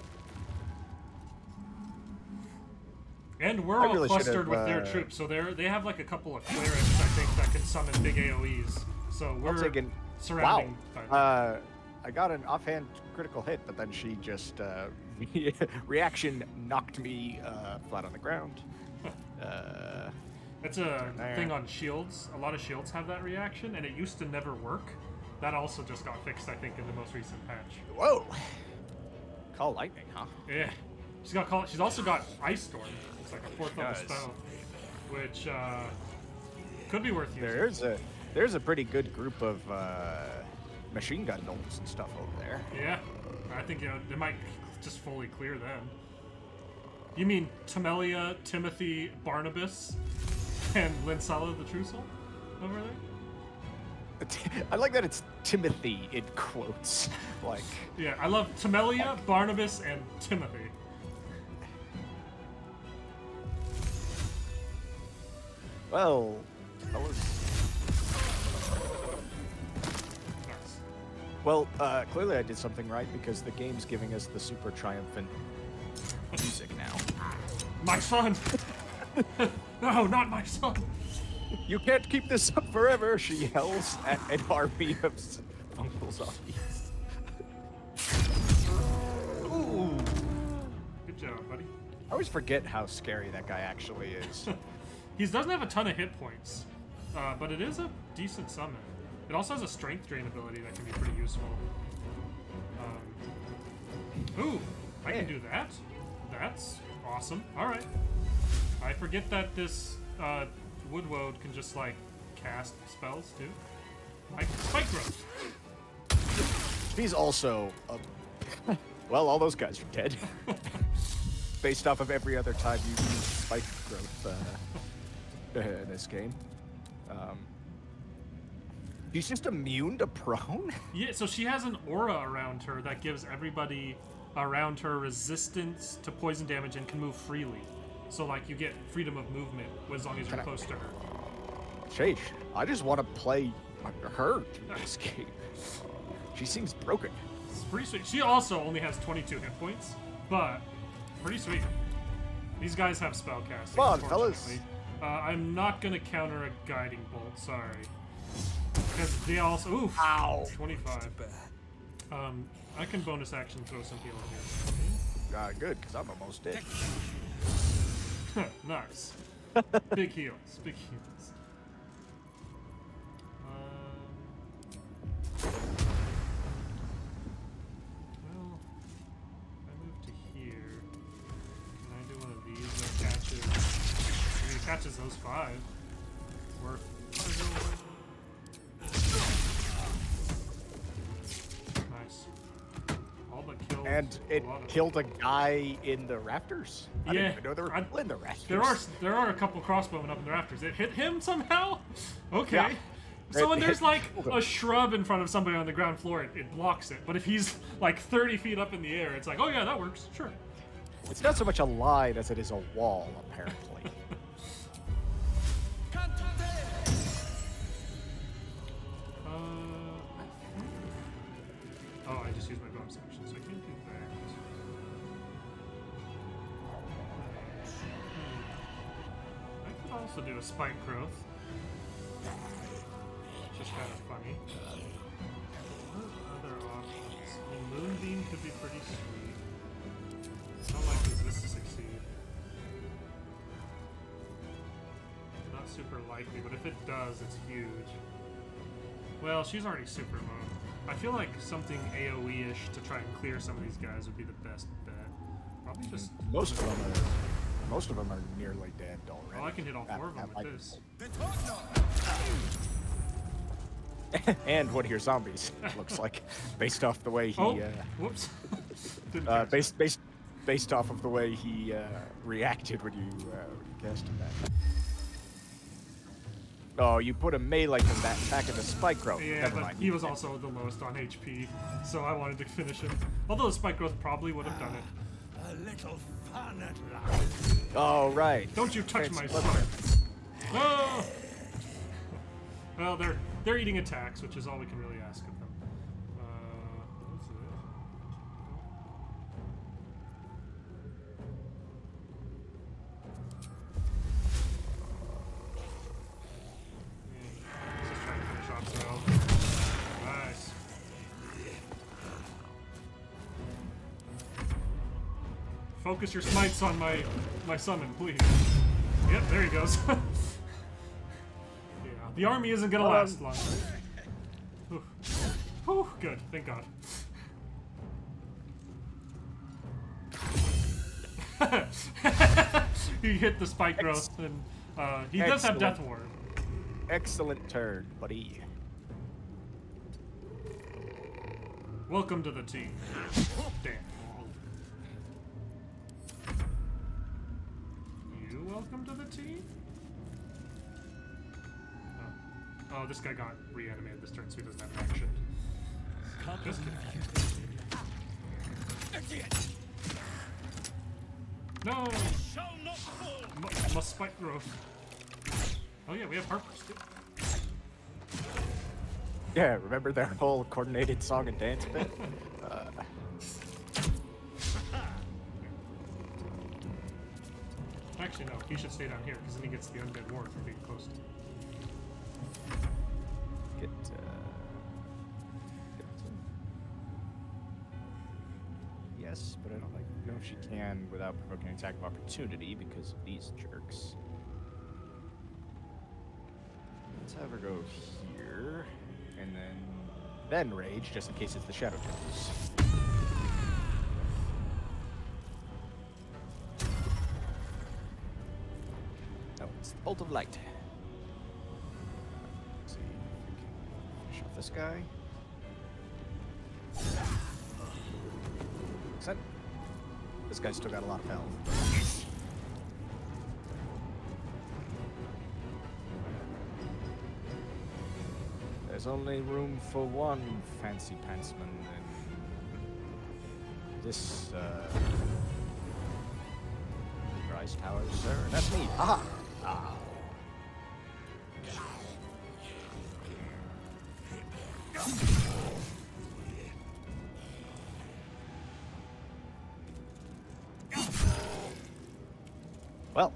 S1: And we're
S2: I
S1: all
S2: really
S1: clustered
S2: should've,
S1: with their troops, so they have like a couple of clerics, I think, that can summon big AoEs. So we're
S2: thinking,
S1: surrounding.
S2: wow. I got an offhand critical hit, but then she just reaction knocked me flat on the ground.
S1: That's a thing on shields. A lot of shields have that reaction, and it used to never work. That also just got fixed, I think, in the most recent patch.
S2: Whoa! Call lightning, huh?
S1: Yeah. She's also got Ice Storm. It's like a 4th level
S2: does.
S1: spell, which could be worth using.
S2: There's a pretty good group of machine gun bolts and stuff over there.
S1: Yeah, I think they might just fully clear them. You mean Temelia, Timothy, Barnabas, and Linsala the True Soul over there?
S2: I like that it's Timothy in quotes. Like,
S1: Yeah, I love Temelia, Barnabas, and Timothy.
S2: well, fellas.
S1: Nice.
S2: Well, clearly I did something right because the game's giving us the super triumphant music now.
S1: My son! No, not my son!
S2: You can't keep this up forever, she yells at an army of fungal zombies. Ooh.
S1: Good job, buddy.
S2: I always forget how scary that guy actually is.
S1: He doesn't have a ton of hit points, but it is a decent summon. It also has a strength drain ability that can be pretty useful. Ooh, I can do that? That's awesome. Alright. I forget that this Woodwode can just, like, cast spells, too. Like Spike Growth.
S2: He's also well, all those guys are dead. Based off of every other time you use spike growth in this game. He's just immune to prone?
S1: Yeah, so she has an aura around her that gives everybody around her resistance to poison damage and can move freely. So, like, you get freedom of movement as long as you're close to her.
S2: Sheesh, I just want to play her through this game. She seems broken.
S1: It's pretty sweet. She also only has 22 hit points, but pretty sweet. These guys have spell casting.
S2: Come on, fellas.
S1: unfortunately. I'm not going to counter a guiding bolt, sorry. Because they also... Oof!
S2: Ow.
S1: 25. I can bonus action throw some healing here.
S2: Good, because I'm almost dead.
S1: Nice. Big heals. Big heals. Well, I move to here. Can I do one of these that catches? I mean, it catches those 5. Worth. Nice. All but killed.
S2: And it
S1: a lot of
S2: killed a guy in the rafters. I didn't even know there were people in the rafters.
S1: There are a couple crossbowmen up in the rafters. It hit him somehow? Okay.
S2: Yeah.
S1: So when
S2: It
S1: there's
S2: hit
S1: like
S2: him.
S1: a shrub in front of somebody on the ground floor, it blocks it. But if he's like 30 feet up in the air, it's like, oh yeah, that works. Sure.
S2: It's not so much a line as it is a wall, apparently.
S1: Oh, I just used my bonus action, so I can't do that. I could also do a spike growth. Just kind of funny. What other options? I mean, Moonbeam could be pretty sweet. It's not like this is super likely, but if it does, it's huge. Well, she's already super low. I feel like something AoE-ish to try and clear some of these guys would be the best bet. Probably just...
S2: Most of them are nearly dead already.
S1: Oh, I can hit all 4 of them with this.
S2: And one of your zombies, looks like, based off the way he...
S1: Oh, whoops. Didn't catch that.
S2: based off of the way he reacted when you cast him that. Oh, you put a melee from that attack of the spike growth.
S1: Yeah,
S2: Never
S1: but
S2: mind.
S1: he was also the lowest on HP, so I wanted to finish him. Although the spike growth probably would have done it.
S4: A little fun at last.
S2: Oh, right.
S1: Don't you touch my
S2: Fancy
S1: son. Oh! Well, they're eating attacks, which is all we can really ask of them. What's it? Let's just try to finish off Sal. Nice. Focus your smites on my summon, please. Yep, there he goes. Yeah, the army isn't gonna last long. Whew. Whew, good, thank God. He hit the spike growth, and he does have Death Ward.
S2: Excellent turn, buddy.
S1: Welcome to the team. Damn. You welcome to the team? Oh, this guy got reanimated this turn, so he doesn't have action. Just kidding. No! Must spike growth. Oh yeah, we have Harpers too.
S2: Yeah, remember their whole coordinated song and dance bit?
S1: Actually, no, he should stay down here, because then he gets the undead ward from being close to him.
S2: Yes, but I don't know if she can without provoking an attack of opportunity because of these jerks. Let's have her go here, and then rage, just in case it's the Shadow Devils. No, it's the Bolt of Light. Let's see if we can finish off this guy. This guy's still got a lot of health. There's only room for one fancy pantsman in this Moonrise Tower, sir. That's me. Aha! Ah. Well,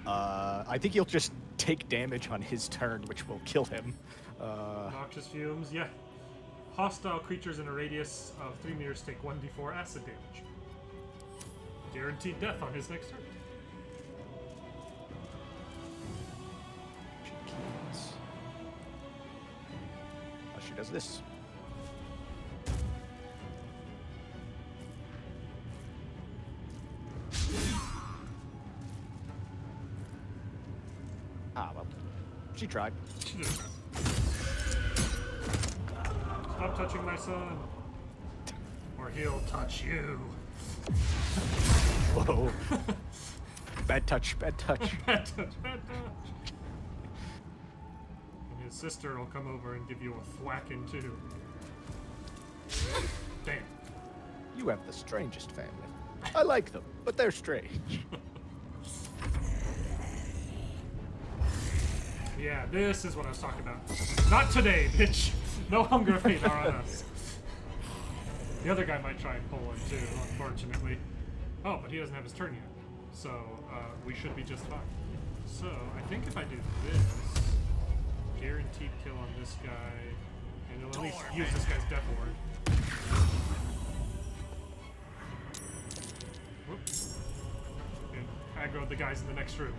S2: I think he'll just take damage on his turn, which will kill him.
S1: Noxious fumes, yeah. Hostile creatures in a radius of 3 meters take 1d4 acid damage. Guaranteed death on his next turn.
S2: She does this. Ah, well, she tried.
S1: She did. Stop touching my son, or he'll touch you.
S2: Whoa. Bad touch, bad touch.
S1: Bad touch, bad touch. And his sister will come over and give you a thwacking too. Damn.
S2: You have the strangest family. I like them, but they're strange.
S1: Yeah, this is what I was talking about. Not today, bitch. No hunger fate are on us. The other guy might try and pull one too, unfortunately. Oh, but he doesn't have his turn yet. So, we should be just fine. So, I think if I do this, guaranteed kill on this guy, and it'll at least use this guy's death ward. Whoops. And aggroed the guys in the next room.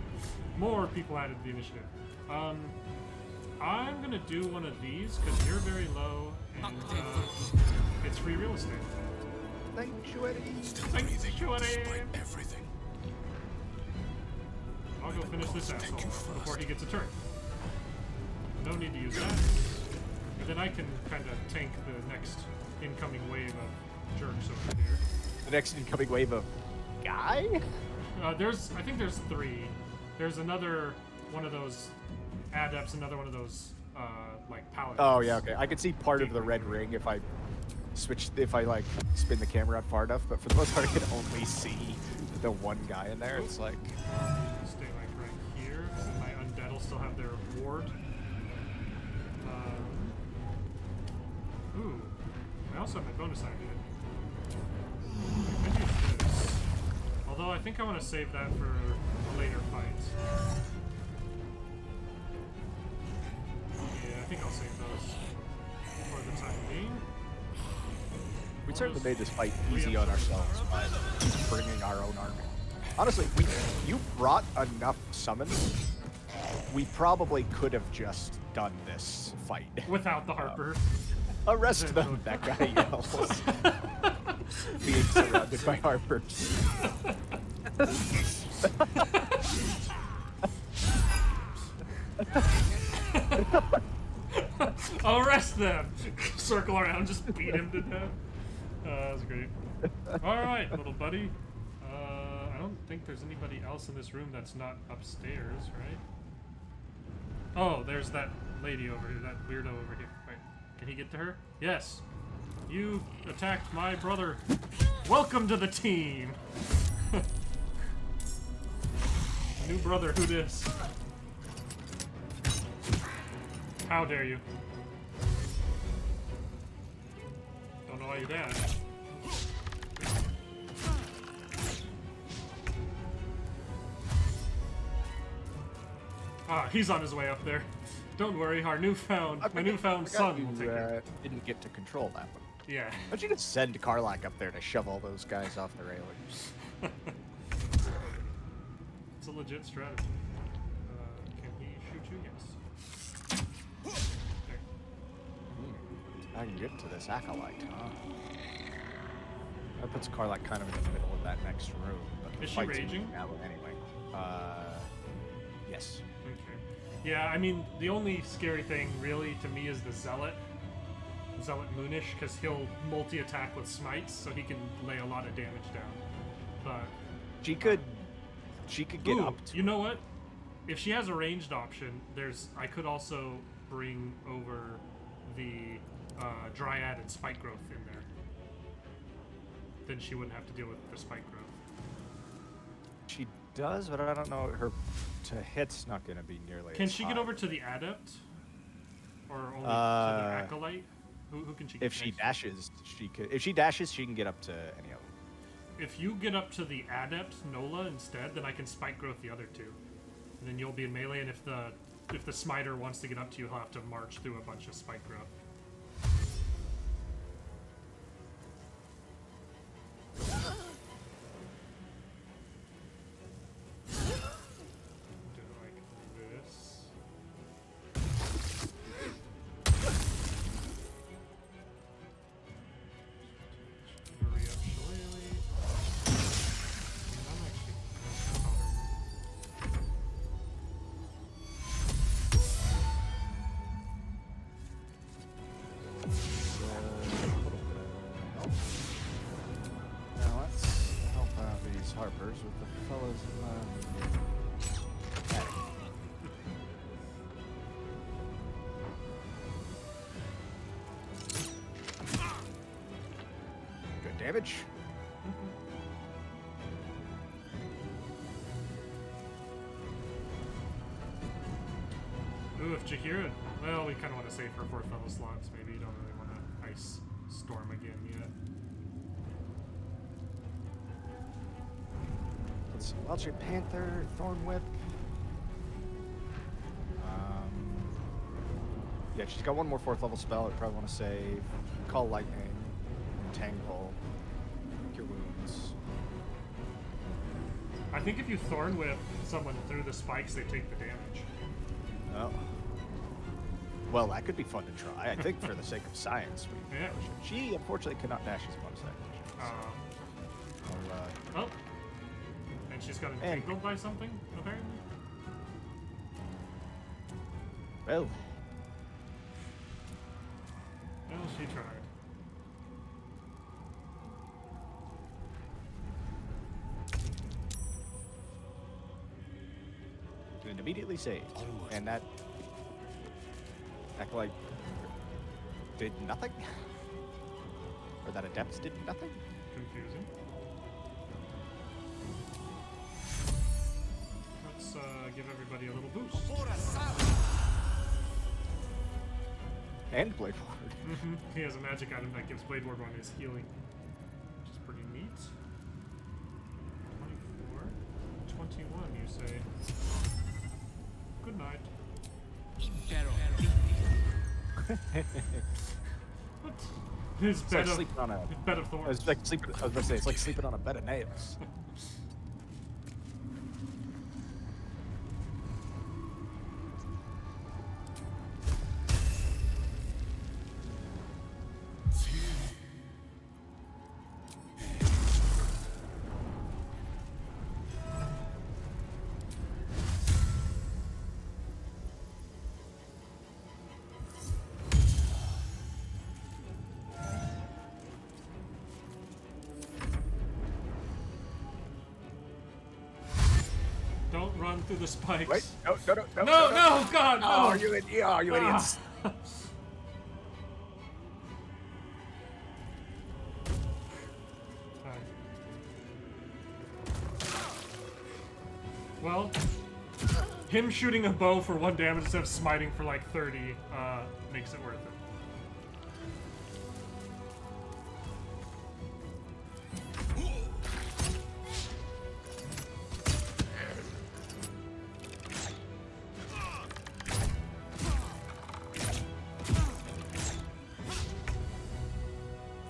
S1: More people added to the initiative. I'm gonna do one of these because you're very low and it's free real estate.
S2: Sanctuary.
S1: Sanctuary.
S4: Everything.
S1: I'll go finish this asshole before he gets a turn. No need to use that. And then I can kind of tank the next incoming wave of jerks over here.
S2: The next incoming wave of guy?
S1: I think there's 3. There's another one of those adepts, another one of those like paladins.
S2: Oh yeah, okay. I could see part of the red ring if I like spin the camera out far enough, but for the most part I can only see the one guy in there. It's like
S1: stay like right here, and my undead will still have their ward. Ooh, I also have my bonus action. I could use this. Although I think I want to save that for a later fight. Yeah, I think I'll save those for the time being.
S2: we certainly made this fight easy on ourselves by bringing our own army. Honestly, you brought enough summons. We probably could have just done this fight
S1: Without the Harper.
S2: Arrest them! That guy yells. Being surrounded by Harpers.
S1: Arrest them! Circle around, just beat him to death. That was great. Alright, little buddy. I don't think there's anybody else in this room that's not upstairs, right? Oh, there's that lady over here, that weirdo over here. Wait, can he get to her? Yes. You attacked my brother. Welcome to the team! New brother, who dis? How dare you? Don't know why you dash. Ah, he's on his way up there. Don't worry, my newfound son will take care.
S2: Didn't get to control that one.
S1: Yeah.
S2: Why don't you just send Karlak up there to shove all those guys off the railings?
S1: It's a legit strategy. Can he shoot you? Yes. There.
S2: I can get to this acolyte, huh? That puts Karlak kind of in the middle of that next room. But the
S1: Is she
S2: fight's
S1: raging?
S2: now anyway. Yes.
S1: Okay. Yeah, I mean, the only scary thing, really, to me is the Zealot. Zealot Moonish, because he'll multi-attack with smites, so he can lay a lot of damage down. But
S2: she could get up to.
S1: You know what? If she has a ranged option, I could also bring over the Dryad and Spike Growth in there. Then she wouldn't have to deal with the Spike Growth.
S2: She does, but I don't know. Her to hit's not going to be nearly.
S1: Can
S2: as
S1: she
S2: high.
S1: get over to the Adept, or only to the Acolyte? Who can she? Get
S2: If she
S1: next to?
S2: dashes, she could. If she dashes, she can get up to any of them.
S1: If you get up to the Adept Nola instead, then I can Spike Growth the other two, and then you'll be in melee. And if the Smiter wants to get up to you, he'll have to march through a bunch of Spike Growth.
S2: Harpers with the fellas in good damage.
S1: Ooh, if Jaheira... Well, we kind of want to save her 4th level slots. Maybe you don't really want to Ice Storm again yet.
S2: Let's see. Welcher Panther, Thorn Whip. Yeah, she's got one more 4th level spell. I probably want to save. Call Lightning. Entangle. Cure Wounds.
S1: I think if you thorn whip someone through the spikes, they take the damage.
S2: Oh. Well, that could be fun to try. I think for the sake of science, we
S1: Yeah.
S2: probably should. She unfortunately cannot dash as bonus action. So
S1: Oh. And she's got entangled by something, apparently?
S2: well,
S1: Well, she tried.
S2: and immediately saved. And that acolyte did nothing? Or that adept did nothing?
S1: Confusing. Let's give everybody a little boost.
S2: And Blade Ward.
S1: He has a magic item that gives Blade Ward on his healing, which is pretty neat. 24, 21, you say. Good night. What? His
S2: It's
S1: bed
S2: like
S1: of
S2: sleeping on a.
S1: his bed of
S2: I
S1: thorns.
S2: was like sleeping. I was about to say it's like sleeping on a bed of nails.
S1: Don't run through the spikes.
S2: Wait, no,
S1: No, God, no!
S2: Oh, you idiots!
S1: Alright. Well, him shooting a bow for 1 damage instead of smiting for like 30 makes it worth it.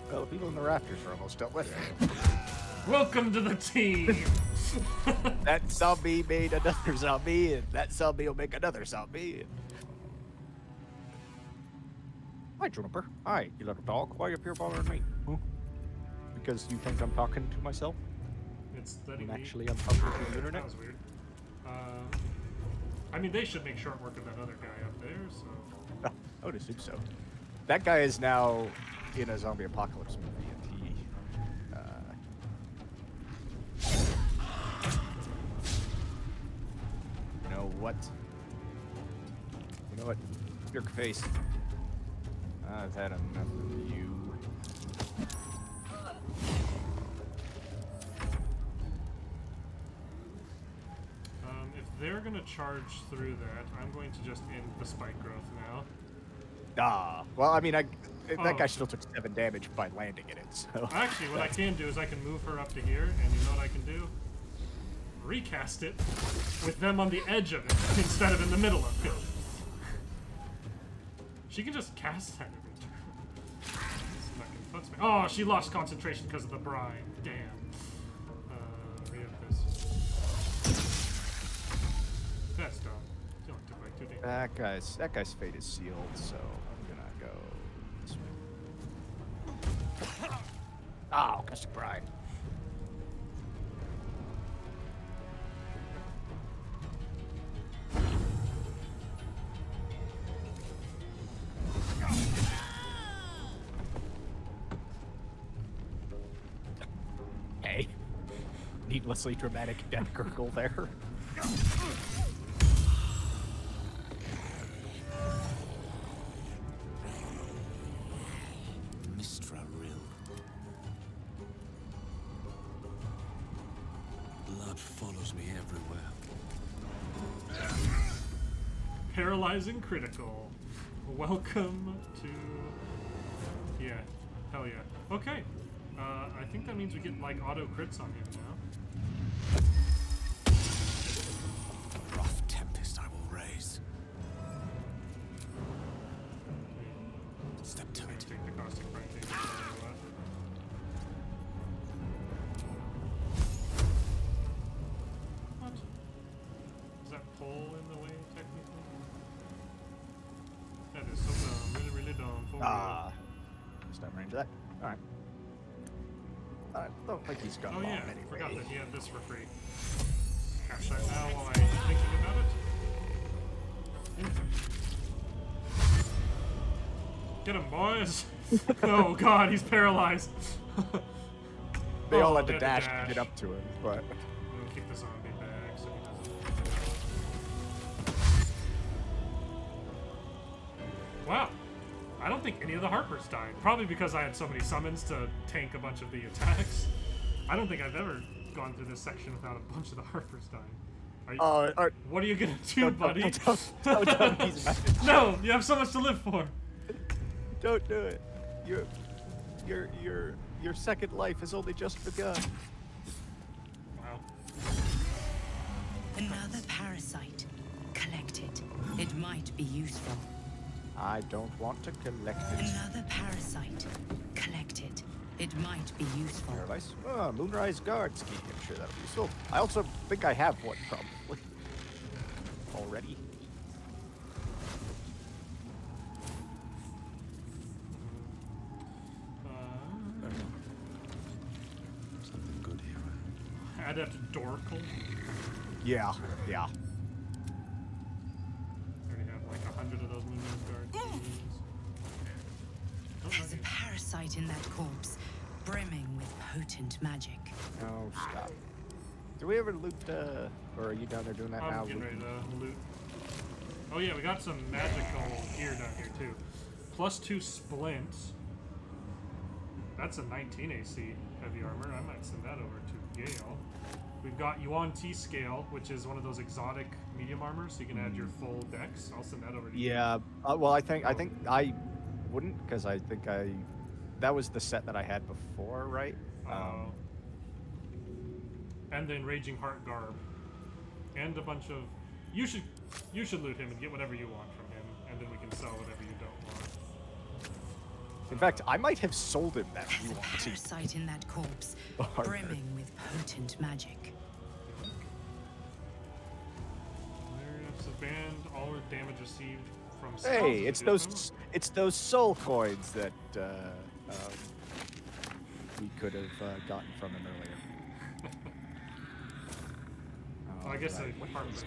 S2: Well, the people in the rafters are almost dealt with.
S1: Welcome to the team!
S2: That zombie made another zombie, and that zombie will make another zombie. Hi, Juniper. Hi, you little dog. Why are you up here bothering me? Huh? Because you think I'm talking to myself?
S1: It's letting
S2: When
S1: me...
S2: actually I'm talking to the internet?
S1: That was weird. I mean, they should make short work of that other guy up there, so...
S2: I would assume so. That guy is now in a zombie apocalypse movie, and he... You know what? You know what? Your face. I've had enough of you.
S1: If they're gonna charge through that, I'm going to just end the spike growth now.
S2: Ah, well, I mean, that
S1: Oh.
S2: guy still took 7 damage by landing in it, so...
S1: Actually, what I can do is I can move her up to here, and you know what I can do? Recast it with them on the edge of it instead of in the middle of it. She can just cast that every turn. This is not gonna futz me. Oh, she lost concentration because of the brine. Damn. Re-up this. That's dumb. It only took like 2 damage.
S2: That guy's fate is sealed, so I'm gonna go this way. Oh, Caustic Brine. Hey. Needlessly dramatic death gurgle there.
S4: Mistra Rill. Blood follows me everywhere.
S1: Paralyzing critical. Welcome to... Yeah. Hell yeah. Okay. I think that means we get, like, auto crits on him now.
S4: Rough tempest I will raise. Step to it.
S1: Take the caustic brine damage. for
S2: Just out range of that. All right. I don't think he's got
S1: Oh
S2: long
S1: yeah,
S2: anyway.
S1: forgot that he had this for free. Cash that now while I'm thinking about it. Get him, boys! Oh god, he's paralyzed.
S2: They all
S1: Oh,
S2: had to
S1: they
S2: dash to get up to him, but
S1: We'll keep the zombie back so he doesn't. Wow. I don't think any of the Harpers died. Probably because I had so many summons to tank a bunch of the attacks. I don't think I've ever gone through this section without a bunch of the Harpers dying. What are you gonna do, buddy?
S2: Don't he's message.
S1: No, you have so much to live for.
S2: Don't do it. Your second life has only just begun.
S1: Wow.
S6: Another parasite. Collect it. It might be useful.
S2: I don't want to collect it.
S6: Another parasite. Collect it. It might be useful.
S2: Paradise. Oh, Moonrise Guard ski. I'm sure that'll be useful. I also think I have one, probably. Already.
S8: Something good here.
S1: Adept Dorkle.
S2: Yeah, yeah.
S1: I already have like 100 of those Moonrise Guards.
S6: There's a parasite in that corpse, brimming with potent magic.
S2: Oh, stop. Do we ever loot, or are you down there doing that now?
S1: I'm getting ready to loot. Oh yeah, we got some magical gear down here too. +2 splints. That's a 19 AC heavy armor. I might send that over to Gale. We've got Yuan T scale, which is one of those exotic medium armors, so you can add your full dex. I'll send that over to you.
S2: Yeah. Well, I think I wouldn't, because I think that was the set that I had before, right?
S1: And then Raging Heart Garb. And a bunch of... You should loot him and get whatever you want from him, and then we can sell whatever you don't want.
S2: In fact, I might have sold him that
S6: There's a
S2: Yuan T.
S6: parasite in that corpse,
S2: Armor.
S6: brimming with potent magic.
S1: There's a band, all damage received from spells
S2: Hey,
S1: is
S2: it's those soul coins that we could have gotten from him earlier.
S1: Well, I guess
S2: right.
S1: a part of it.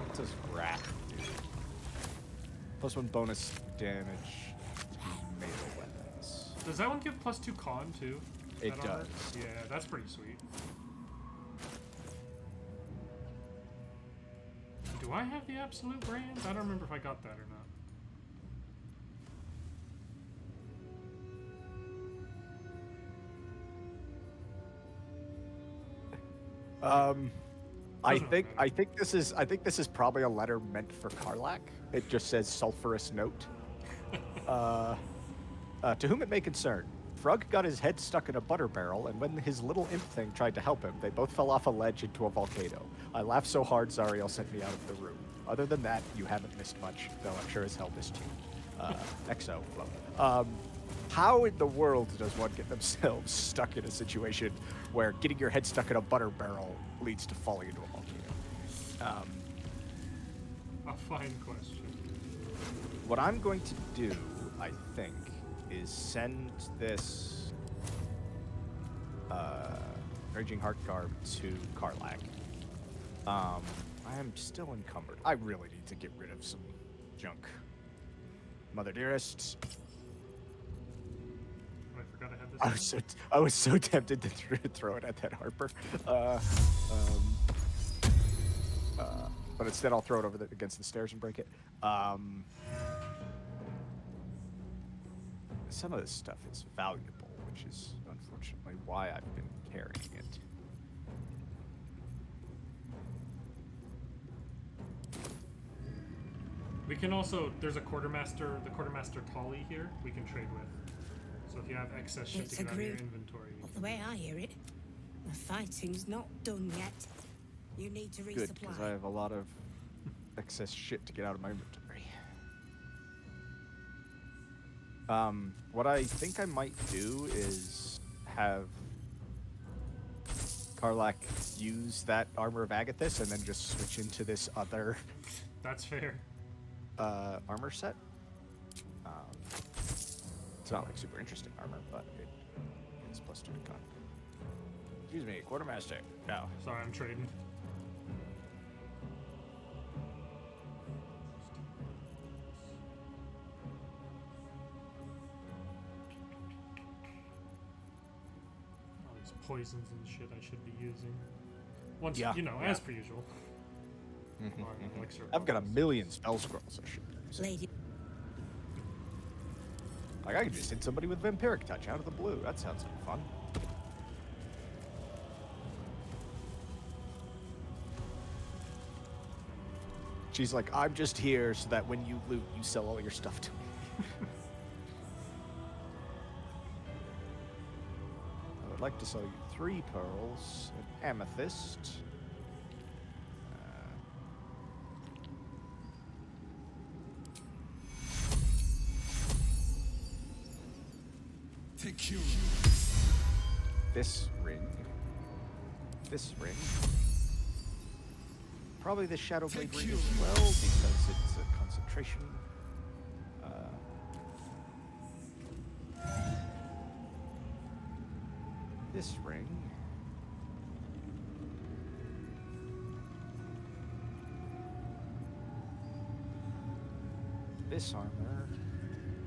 S2: It says wrath. +1 bonus damage to melee weapons.
S1: Does that one give +2 con too?
S2: It
S1: That armor?
S2: does.
S1: Yeah, that's pretty sweet. Do I have the absolute brand? I don't remember if I got that or not.
S2: I think this is probably a letter meant for Karlak. It just says sulfurous note. To whom it may concern, Frug got his head stuck in a butter barrel, and when his little imp thing tried to help him, they both fell off a ledge into a volcano. I laughed so hard Zariel sent me out of the room. Other than that, you haven't missed much, though I'm sure as hell missed you. XO. How in the world does one get themselves stuck in a situation where getting your head stuck in a butter barrel leads to falling into a volcano?
S1: A fine question.
S2: What I'm going to do, I think, is send this Raging Heart Garb to Karlak. I am still encumbered. I really need to get rid of some junk. Mother Dearest.
S1: I forgot I had this.
S2: I was so tempted to throw it at that Harper. But instead I'll throw it over against the stairs and break it. Some of this stuff is valuable, which is unfortunately why I've been carrying it.
S1: We can also, there's a quartermaster, the quartermaster Tolly here, we can trade with. So if you have excess shit
S9: It's
S1: to get out of your
S9: agreed.
S1: inventory.
S9: The way I hear it, the fighting's not done yet. You need to resupply.
S2: Good, because I have a lot of excess shit to get out of my inventory. What I think I might do is have Karlak use that Armor of Agathis and then just switch into this other
S1: That's fair.
S2: armor set. not like super interesting armor, but it's plus 2 to con. Excuse me, quartermaster. No.
S1: Sorry, I'm trading. All these poisons and shit I should be using. Once,
S2: Yeah,
S1: you know,
S2: yeah.
S1: as per usual. Or an elixir
S2: I've got a
S1: bonus.
S2: million spell scrolls I should use.
S9: Lady.
S2: Like, I could just hit somebody with Vampiric Touch out of the blue. That sounds like fun. She's like, I'm just here so that when you loot, you sell all your stuff to me. I would like to sell you 3 pearls, an amethyst.
S4: Take you.
S2: This ring. This ring. Probably the Shadowblade ring as well, because it's a concentration. This ring. This armor.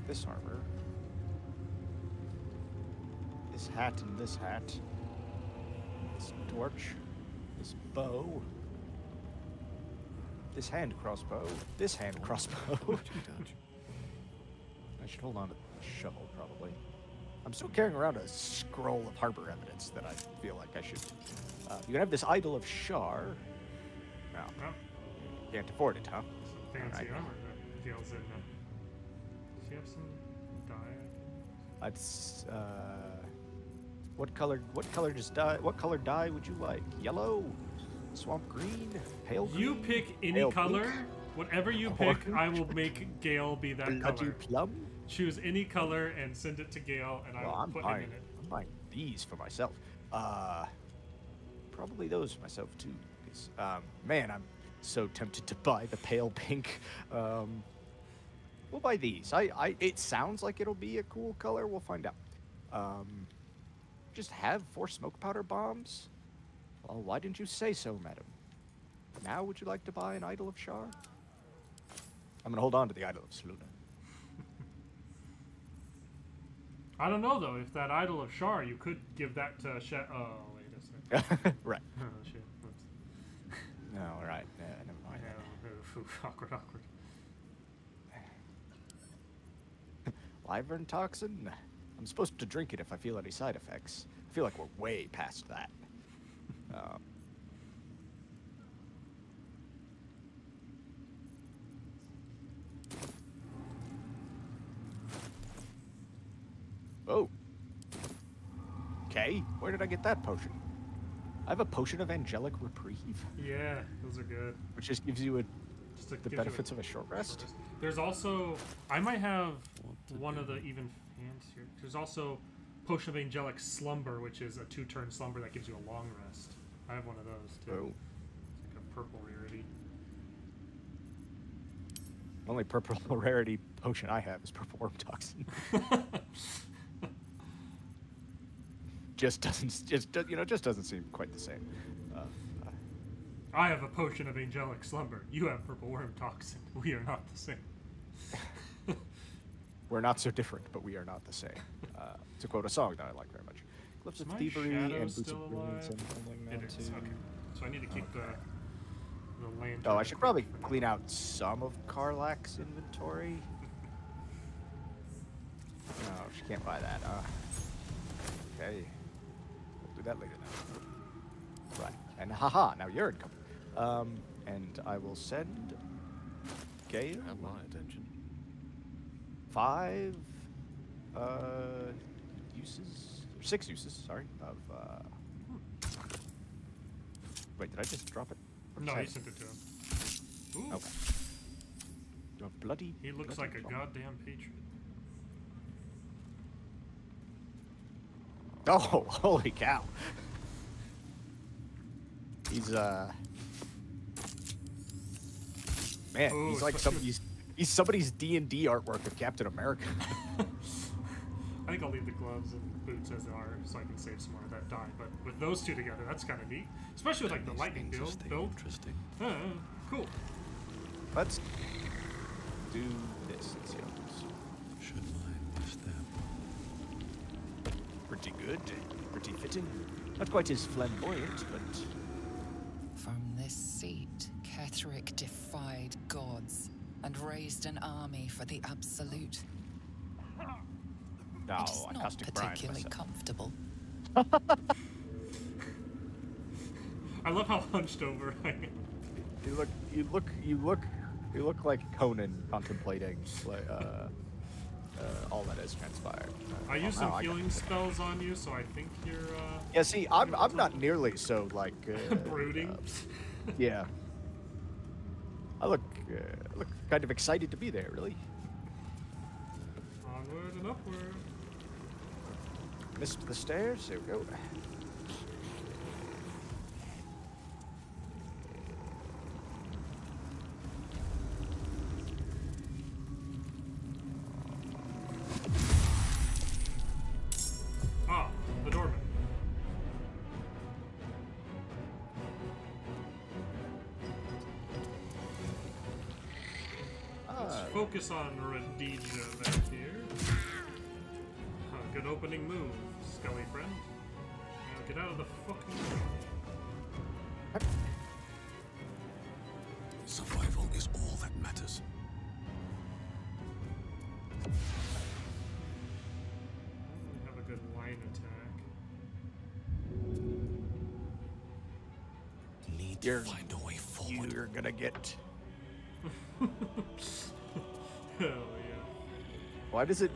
S2: This armor. This hat and this hat. This torch. This bow. This hand crossbow. This hand crossbow. I should hold on to the shovel, probably. I'm still carrying around a scroll of harbor evidence that I feel like I should. You can have this idol of Shar. No,
S1: Oh,
S2: can't afford it, huh?
S1: fancy
S2: Alright.
S1: armor that deals in. Does he have some dye?
S2: That's what color? What color does dye? What color dye would you like? Yellow, swamp green, pale green.
S1: You pick any
S2: pale
S1: color.
S2: pink,
S1: Whatever you pick, I will make Gale be that
S2: bloody
S1: color.
S2: plum.
S1: Choose any color and send it to Gale, and I
S2: Well,
S1: will
S2: I'm
S1: put
S2: buying.
S1: him in it.
S2: I'm buying these for myself. Probably those for myself too. 'Cause, man, I'm so tempted to buy the pale pink. We'll buy these. It sounds like it'll be a cool color. We'll find out. Just have 4 smoke powder bombs. Well, why didn't you say so, madam? Now would you like to buy an idol of Shar? I'm gonna hold on to the idol of Selûne.
S1: I don't know though. If that idol of Shar, you could give that to Oh, wait a second.
S2: Right.
S1: Oh shit. Oops.
S2: No, all right. Never mind.
S1: Yeah, awkward, awkward.
S2: Wyvern toxin? I'm supposed to drink it if I feel any side effects. I feel like we're way past that. Oh. Okay, where did I get that potion? I have a potion of angelic reprieve,
S1: Yeah, those are good.
S2: which just gives you
S1: Just
S2: the benefits of a short rest.
S1: There's also, I might have one of the even fancier. There's also Potion of Angelic Slumber, which is a 2-turn slumber that gives you a long rest. I have one of those too.
S2: Oh.
S1: It's like a purple rarity.
S2: The only purple rarity potion I have is purple worm toxin. just doesn't seem quite the same.
S1: I have a Potion of Angelic Slumber. You have Purple Worm Toxin. We are not the same.
S2: We're not so different, but we are not the same. To quote a song that I like very much. Glyphs
S1: Is
S2: of
S1: my
S2: Thievery
S1: shadow
S2: and Boots
S1: still
S2: of Brilliance
S1: alive?
S2: and Holding
S1: It
S2: Man
S1: is,
S2: too.
S1: okay. So I need to keep the lantern.
S2: Oh, I should probably
S1: equipped for
S2: clean
S1: now.
S2: out some of Karlak's inventory. Oh, she can't buy that. Okay. We'll do that later then. Right. And haha, now you're encumbered. And I will send Gale
S8: Have my attention.
S2: 5 uses, or 6 uses, sorry, of wait, did I just drop it? Or
S1: No,
S2: 10?
S1: you sent it to him. Ooh,
S2: Okay. Of bloody.
S1: he looks
S2: bloody
S1: like a
S2: plum.
S1: goddamn patriot.
S2: Oh, holy cow. He's man,
S1: Ooh,
S2: he's like
S1: especially-
S2: he's somebody's D&D artwork of Captain America.
S1: I think I'll leave the gloves and boots as they are, so I can save some more of that dye. But with those two together, that's kind of neat, especially with like the lightning build.
S8: Interesting.
S1: Cool.
S2: Let's do this. Let's see how it goes.
S8: Should I miss them?
S2: Pretty good. Pretty fitting. Not quite as flamboyant, but...
S5: From this seat, Ketherick defied gods and raised an army for the Absolute.
S2: No,
S5: It is
S2: I
S5: not
S2: caustic
S5: particularly
S2: brine
S5: comfortable.
S1: I love how hunched over I am.
S2: You look like Conan contemplating like, all that has transpired.
S1: I used some healing spells on you, so I think you're.
S2: Yeah, see, I'm not nearly so like
S1: brooding.
S2: Yeah. I look kind of excited to be there, really.
S1: Onward and upward.
S2: Missed the stairs. There we go.
S1: Ah, the doorman. Let's focus on Radija back here. Good opening move, Scully friend. Now get out of the fucking way.
S8: Survival is all that matters.
S1: Have a good line attack.
S8: Need to find a way forward.
S2: You're gonna get.
S1: Hell yeah.
S2: Why does it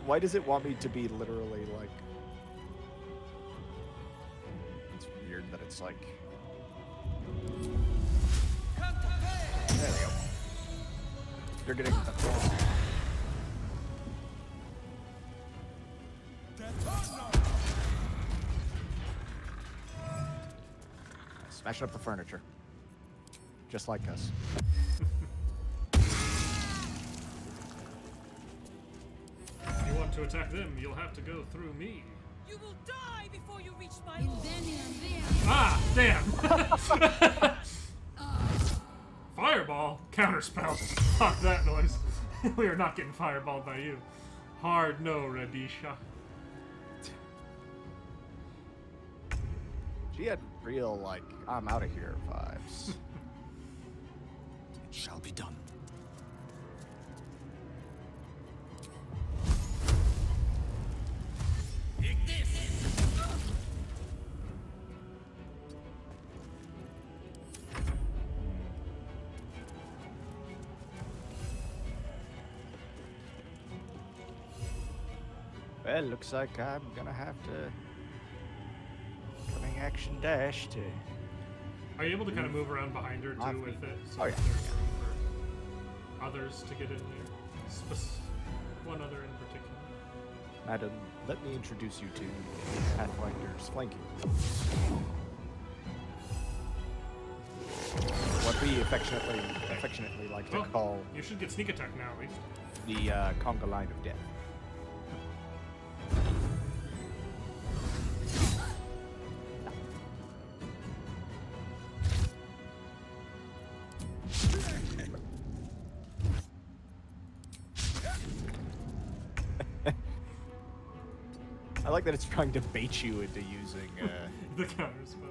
S2: want me to be literally like? It's weird that it's like. There we go. You're getting. Smashing up the furniture. Just like us.
S1: If you want to attack them, you'll have to go through me.
S9: You will die before you reach my
S1: Ah, damn! Fireball? Counterspell. Fuck that noise. We are not getting fireballed by you. Hard no, Radisha.
S2: She had real, like, I'm out of here vibes.
S8: It shall be done.
S9: Take this.
S2: Well, looks like I'm gonna have to coming action dash to.
S1: Are you able to kind of move around behind her too with it? So
S2: Oh, yeah.
S1: there's room for others to get in there. One other in particular.
S2: Madam, let me introduce you to Pathfinder's flanking. What we affectionately like to
S1: Well,
S2: call
S1: you should get sneak attack now, at least.
S2: the conga line of death. I like that it's trying to bait you into using
S1: The counter spells.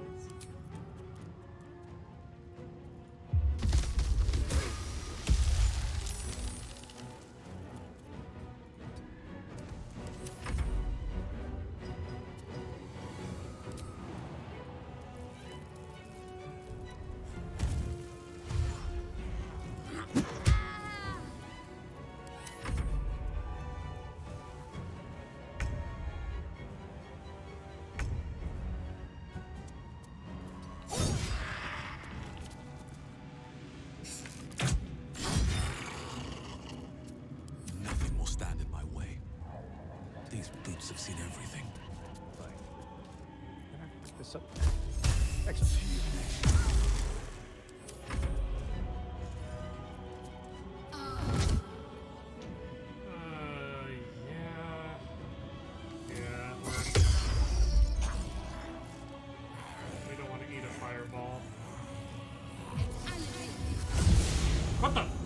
S8: Nothing will stand in my way. These boots have seen everything.
S2: Can I pick this up? Excellent.
S1: Yeah.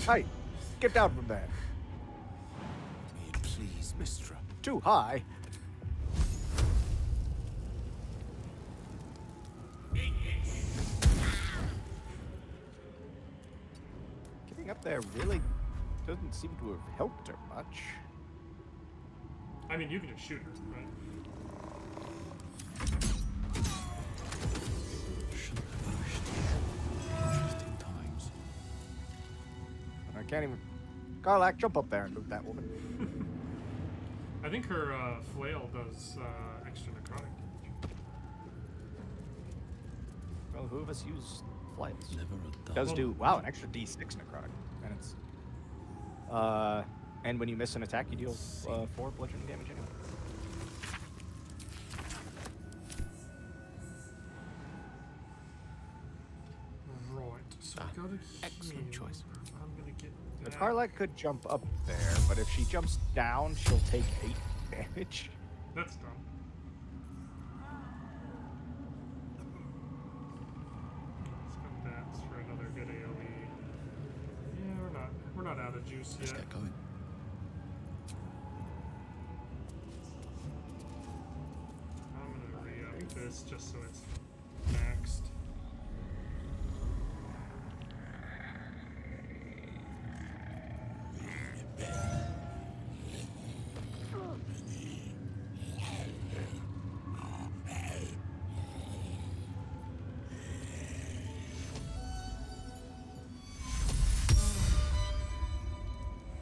S2: Hey, get down from there.
S8: May it please, Mistra.
S2: Too high. Getting up there really doesn't seem to have helped her much.
S1: I mean, you can just shoot her, right?
S8: Should have pushed 15 times.
S2: I can't even... Garlac, jump up there and loot that woman.
S1: I think her flail does extra necrotic damage.
S2: Well, who of us use flails?
S8: Never a
S2: Does
S8: doubt.
S2: do, wow, an extra D6 necrotic. And it's... and when you miss an attack, you deal 4 bludgeoning damage anyway.
S1: Right, so we go to
S8: excellent
S1: here.
S8: choice.
S1: I'm gonna get
S2: The
S1: that.
S2: Karlak could jump up there, but if she jumps down, she'll take 8 damage.
S1: That's dumb. Let's go bats for another good AoE. Yeah, we're not out of juice
S8: Let's
S1: yet.
S8: get going.
S1: I'm gonna re-up this just so it's maxed.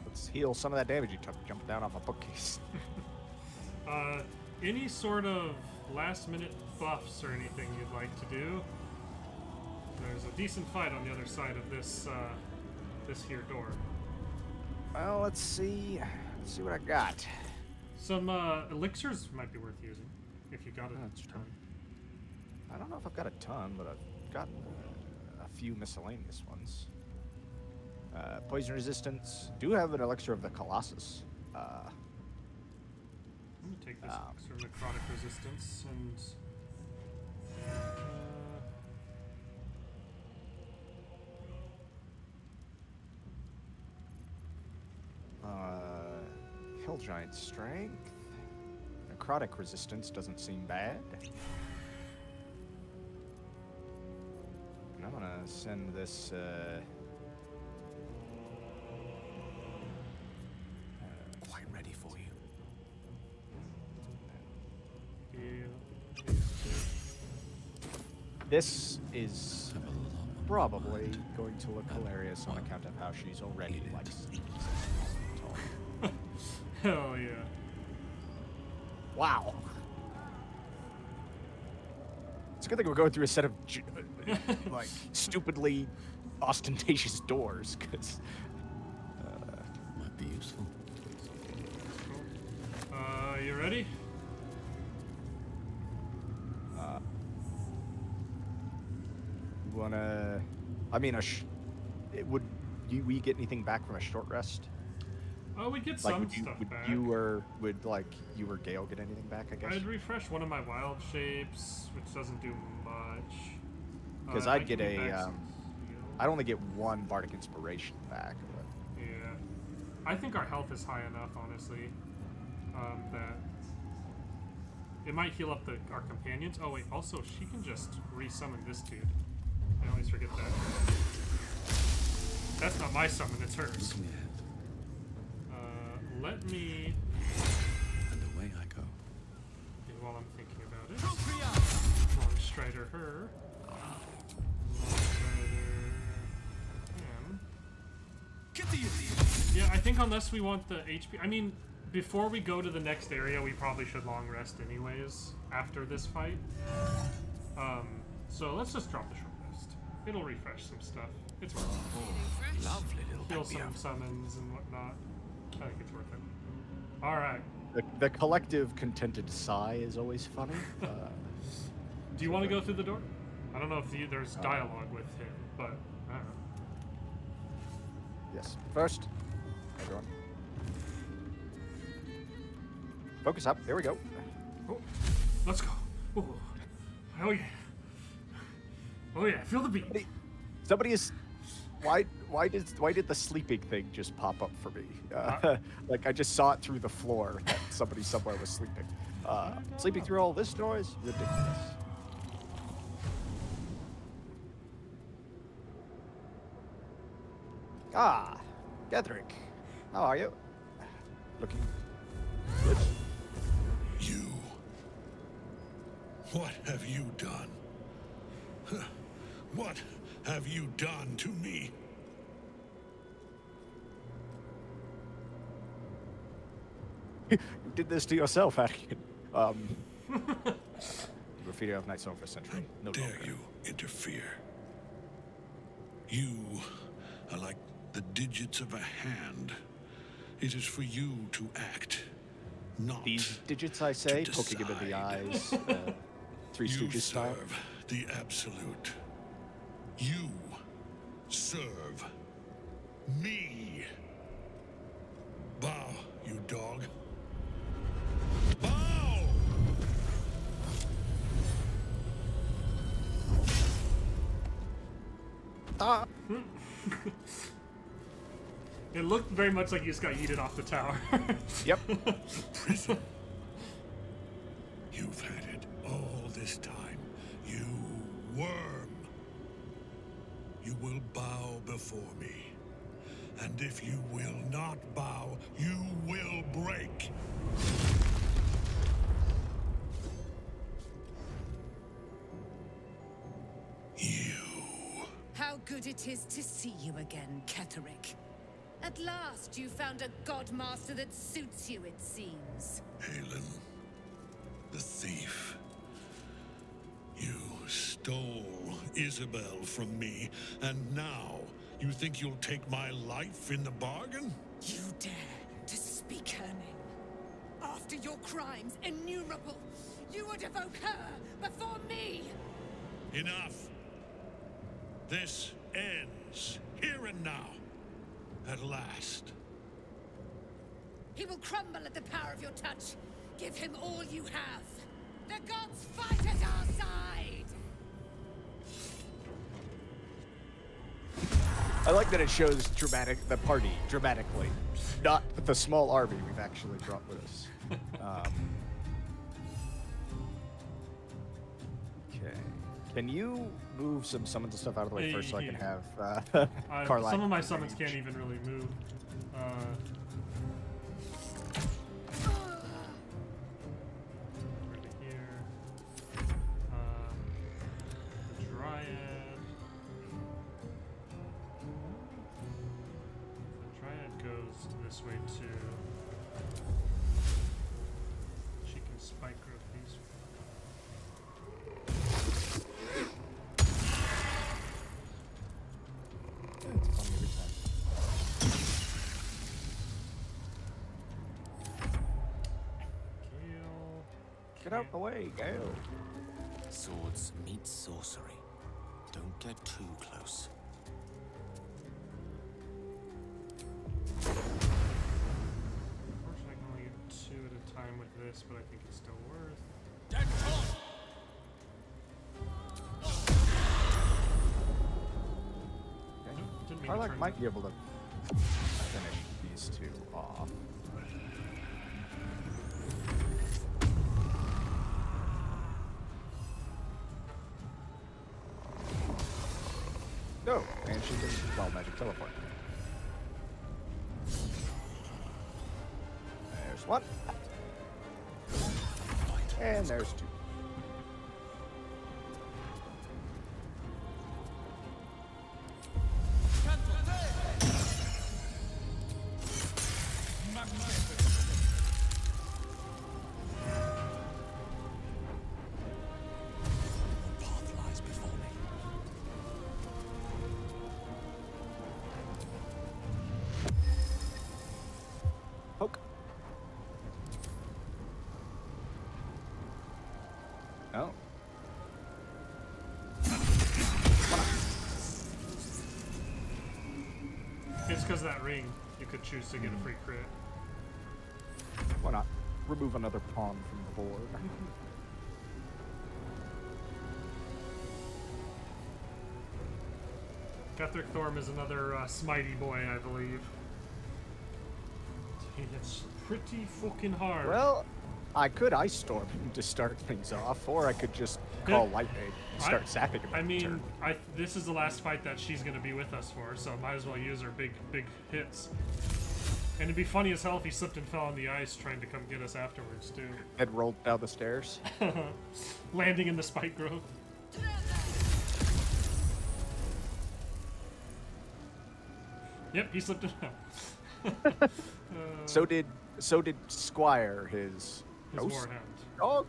S2: Let's heal some of that damage you took jumping down off a bookcase.
S1: Any sort of last-minute buffs or anything you'd like to do? There's a decent fight on the other side of this this here door.
S2: Well, let's see. Let's see what I got.
S1: Some elixirs might be worth using if you got a
S2: That's true.
S1: ton.
S2: I don't know if I've got a ton, but I've got a few miscellaneous ones. Poison resistance. Do have an elixir of the Colossus.
S1: Let me take this elixir of necrotic resistance and.
S2: Hill Giant Strength. Necrotic resistance doesn't seem bad. And I'm gonna send this.
S8: Quite ready for you.
S2: This is
S8: Have a lot.
S2: probably going to look hilarious on account of how she's already like 6 feet tall.
S1: Hell yeah.
S2: Wow. It's a good thing we're going through a set of like stupidly ostentatious doors, because
S8: Might be useful.
S1: You ready?
S2: you wanna. I mean, would we get anything back from a short rest?
S1: Oh, we get
S2: Like,
S1: some
S2: would you,
S1: stuff
S2: would
S1: back.
S2: you or you or Gale get anything back? I guess.
S1: I'd refresh one of my wild shapes, which doesn't do much.
S2: Because
S1: I
S2: I'd
S1: can
S2: get
S1: back
S2: a.
S1: some heal.
S2: I'd only get 1 bardic inspiration back. But
S1: Yeah. I think our health is high enough, honestly, that it might heal up our companions. Oh, wait, also, she can just re-summon this dude. I always forget that. That's not my summon, it's hers.
S8: Looking ahead,
S1: Let me,
S8: and away I go.
S1: while I'm thinking about it, Long Strider her. Long Strider him.
S8: Get the idiot!
S1: Yeah, I think unless we want the HP... I mean, before we go to the next area, we probably should long rest anyways, after this fight. So let's just drop the short rest. It'll refresh some stuff. It's worth it.
S8: Lovely little
S1: Heal
S8: baby.
S1: some summons and whatnot. I think it's worth it. Alright.
S2: the collective contented sigh is always funny.
S1: Do you want to go through the door? I don't know if there's dialogue with him, but I don't know.
S2: Yes. First, everyone. Focus up. There we go.
S1: Oh, let's go. Oh, oh yeah. Oh yeah, feel the beat.
S2: Somebody is. Why why did the sleeping thing just pop up for me? Like I just saw it through the floor that somebody somewhere was sleeping. Sleeping through all this noise? Ridiculous. Ah, Getherick. How are you? Looking good.
S10: You. What have you done? What have you done to me?
S2: You did this to yourself, Anakin. Graffiti of Night Song for a century. No
S10: Dare
S2: longer.
S10: you interfere? You are like the digits of a hand. It is for you to act, not
S2: These digits, I say,
S10: to
S2: poking him in the
S10: decide.
S2: eyes. Three
S10: You
S2: Stooges style.
S10: serve the Absolute. You serve me. Bow, you dog. Bow!
S2: Ah.
S1: It looked very much like you just got yeeted off the tower.
S2: Yep.
S10: Prison. You've had it all this time. You worm. You will bow before me. And if you will not bow, you will break. You.
S9: How good it is to see you again, Ketherick. At last you found a godmaster that suits you, it seems.
S10: Halen, the thief. You stole Isabel from me, and now you think you'll take my life in the bargain?
S9: You dare to speak her name. After your crimes innumerable, you would evoke her before me!
S10: Enough! This ends here and now. At last.
S9: He will crumble at the power of your touch. Give him all you have. The gods fight at our side!
S2: I like that it shows the party dramatically, not the small army we've actually brought with us. Okay. Can you move some summon stuff out of the way first so I can have Carline?
S1: Some of my summons can't even really move. Over to here. The Dryad. The Dryad goes this way too. She can spike growth these.
S2: It's funny every time.
S1: Gale.
S2: Get out the way, Gale.
S8: Swords meet sorcery. Don't get too close.
S1: Unfortunately, I can only get 2 at a time with this, but I think it's still worth. Didn't mean to
S2: Carline
S1: turn
S2: might be able to finish these two off. No, and she can wild magic teleport. There's one. And there's two.
S8: Path lies before me.
S2: Poke. Oh.
S1: It's because of that ring. You could choose to get a free crit.
S2: Why not? Remove another pawn from the board.
S1: Ketheric Thorm is another smitey boy, I believe. He hits pretty fucking hard.
S2: Well, I could Ice Storm him to start things off, or I could just call Lightning and start zapping him.
S1: I mean, this is the last fight that she's going to be with us for, so might as well use her big hits. And it'd be funny as hell if he slipped and fell on the ice trying to come get us afterwards, too.
S2: And rolled down the stairs.
S1: Landing in the spike growth. Yep, he slipped and fell.
S2: So did Squire, his
S1: warhound
S2: dog.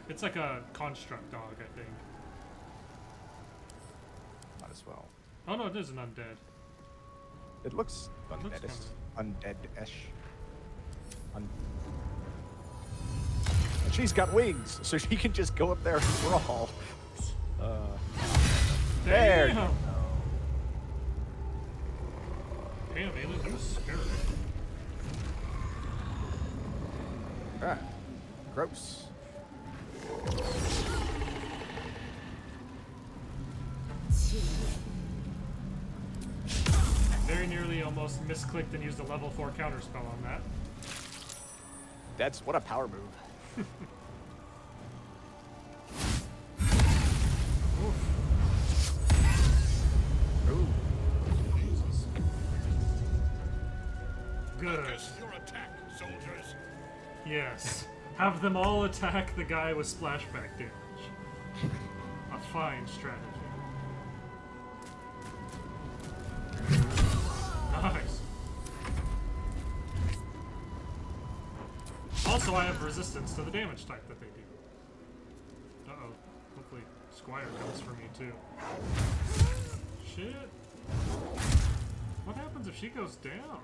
S1: It's like a construct dog, I think.
S2: Might as well.
S1: Oh no, it is an undead.
S2: It looks undead-ish. And she's got wings, so she can just go up there and crawl. There you go.
S1: Damn, aliens are scary.
S2: Alright. Gross.
S1: Very nearly almost misclicked and used a level 4 counterspell on that.
S2: That's what a power move. Ooh.
S1: Jesus. Good.
S10: Focus your attack, soldiers.
S1: Yes. Have them all attack the guy with splashback damage. A fine strategy. Nice. Also, I have resistance to the damage type that they do. Uh-oh. Hopefully Squire comes for me, too. Shit. What happens if she goes down?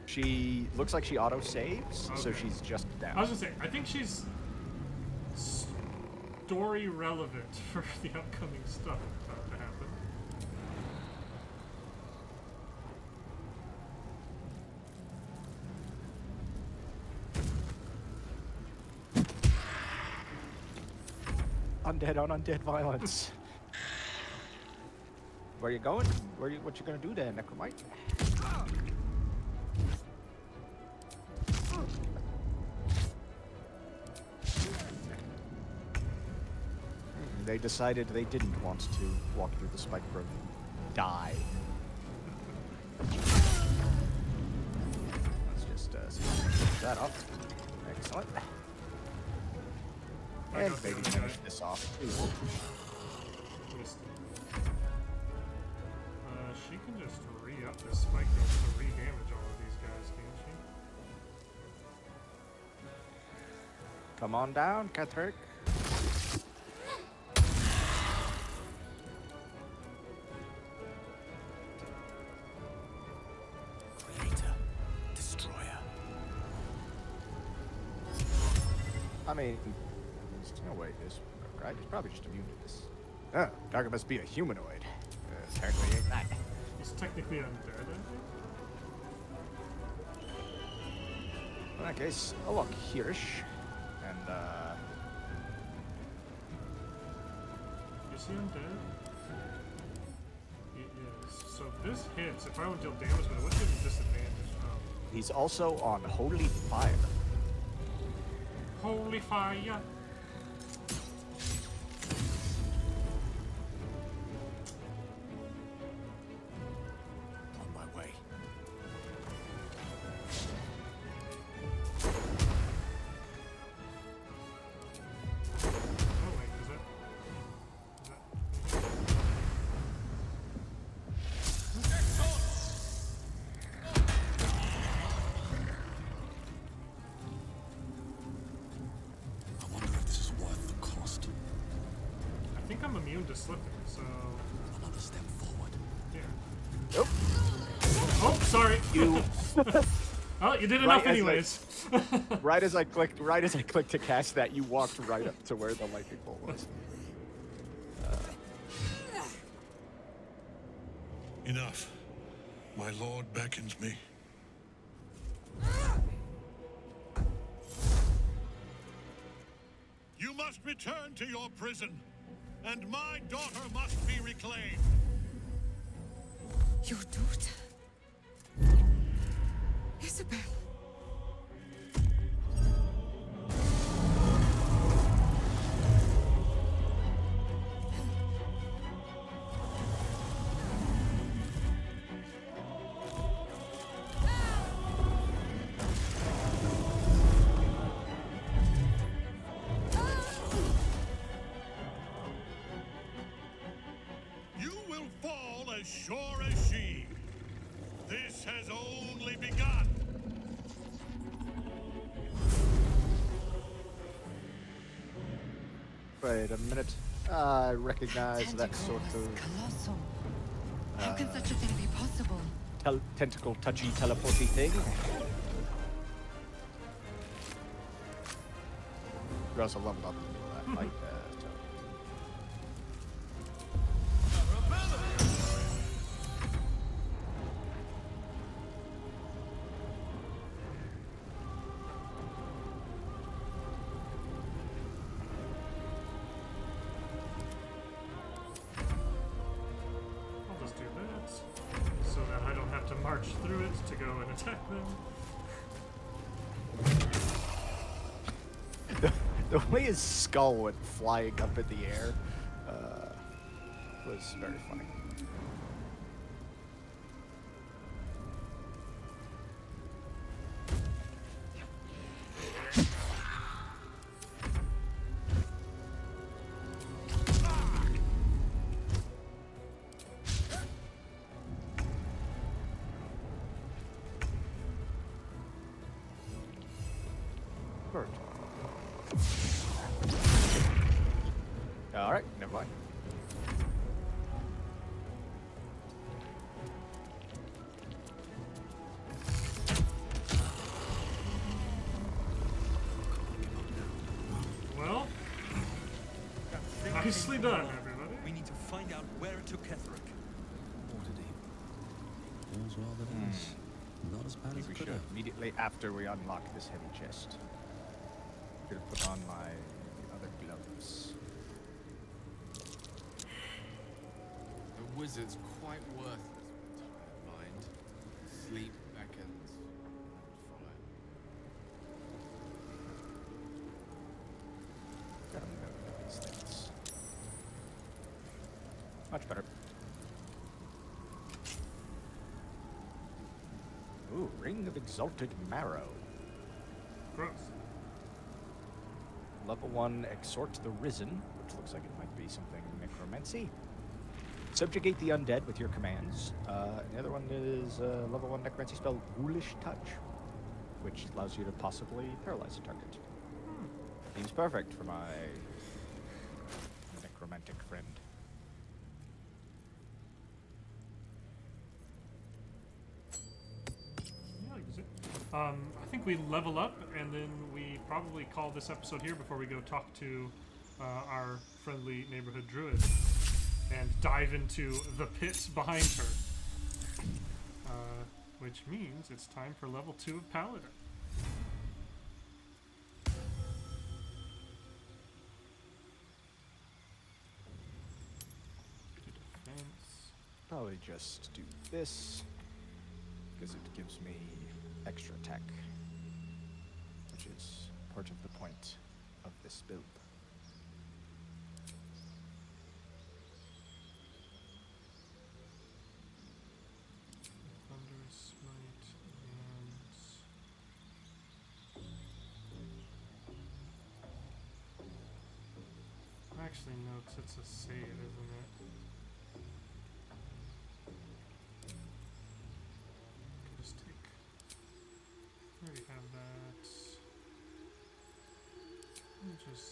S2: She looks like she auto-saves, so she's just down.
S1: I was gonna say, I think she's story relevant for the upcoming stuff about to happen.
S2: Undead on undead violence. Where you going? What you gonna do there, Necromite? They decided they didn't want to walk through the spike growth and die. Let's just switch that up. Excellent. And maybe finish this off too.
S1: She can just re-up this spike growth to re-damage all of these guys, can't she?
S2: Come on down, Ketheric. I mean, there's no way this right? He's probably just immune to this. Oh, Darker must be a humanoid. Apparently ain't that.
S1: He's technically undead, I think.
S2: In that case, I'll walk here-ish. And,
S1: Is he undead? He is. So if this hits, if I don't deal damage with it, what's his disadvantage?
S2: He's also on Holy Fire.
S1: Holy fire!
S8: On my way.
S1: Oh wait, is that...
S8: I wonder if this is worth the cost.
S1: I think I'm immune to slipping, so...
S8: Another step forward.
S1: Yeah.
S2: Nope.
S1: Oh, sorry!
S2: You...
S1: Oh, you did enough anyways.
S2: right as I clicked to cast that, you walked right up to where the lightning bolt was.
S10: Enough. My lord beckons me. You must return to your prison, and my daughter must be reclaimed.
S6: Your daughter. Isabel.
S10: You will fall as sure as she. This has only begun.
S2: Wait a minute. I recognize that sort of
S6: Colossal. How can such a thing be possible?
S2: tentacle touchy teleporty thing. We also leveled up that light so.
S1: I'll just do that so that I don't have to march through it to go and attack them.
S2: The way his skull went flying up in the air was very funny. Bird. All right, never mind.
S1: Well, nicely done, everybody.
S8: We need to find out where it took Ketherick. Waterdeep. All's well that ends. Not as
S2: I
S8: bad
S2: think
S8: as
S2: we
S8: it
S2: should,
S8: could have.
S2: immediately after we unlock this heavy chest, should have put on my other gloves.
S11: The wizard's quite worthless with a tired mind. Sleep beckons and follow.
S2: Gotta know these things. Much better. Ooh, Ring of Exalted Marrow.
S1: Gross.
S2: Level 1, Exhort the Risen, which looks like it might be something necromancy. Subjugate the undead with your commands. And the other one is level 1 necromancy spell, Ghoulish Touch, which allows you to possibly paralyze a target. Seems perfect for my necromantic friend.
S1: Yeah, I'll use it. I think we level up, and then we probably call this episode here before we go talk to our friendly neighborhood druid and dive into the pit behind her. Which means it's time for level 2 of Paladin. Defense.
S2: Probably just do this, because it gives me extra attack, which is part of the point of this build.
S1: Thunderous Smite and... Actually, no, 'cause it's a save, isn't it? Could just take... I already have that. And just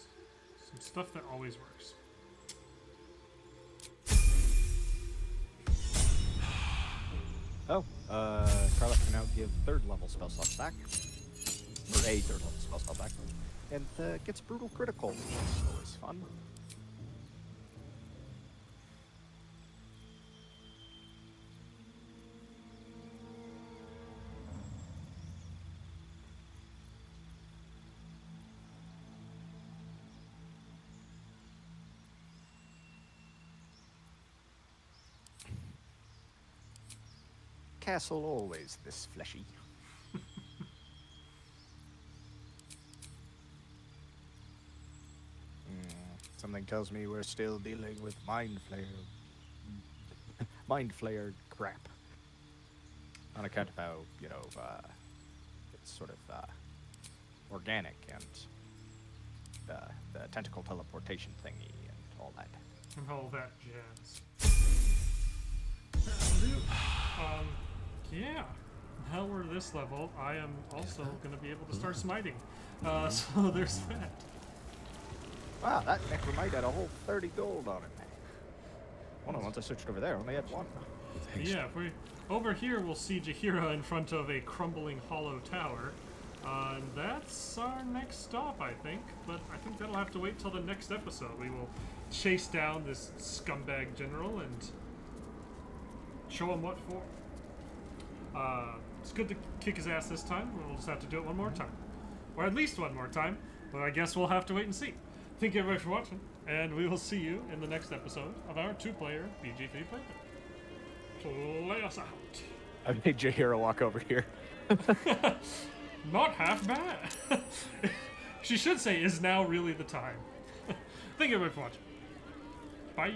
S1: some stuff that always works.
S2: Oh, Carla can now give 3rd level spell slots back, or a 3rd level spell slot back, and gets brutal critical, which is always fun. castle always this fleshy? Something tells me we're still dealing with mind flayer crap. On account of how, you know, it's sort of organic and the tentacle teleportation thingy and all that.
S1: And all that jazz. Yeah. Now we're this level, I am also going to be able to start smiting. So there's that.
S2: Wow, that necromite had a whole 30 gold on it. One of the ones I searched over there only had 1.
S1: Yeah, if we over here we'll see Jaheira in front of a crumbling hollow tower. And that's our next stop, I think. But I think that'll have to wait till the next episode. We will chase down this scumbag general and show him what for. It's good to kick his ass this time. We'll just have to do it one more time. Or at least one more time. But I guess we'll have to wait and see. Thank you everybody for watching, and we will see you in the next episode of our 2-player BG3 playthrough. Play us out.
S2: I made Jaheira walk over here.
S1: Not half bad. She should say, is now really the time. Thank you everybody for watching. Bye.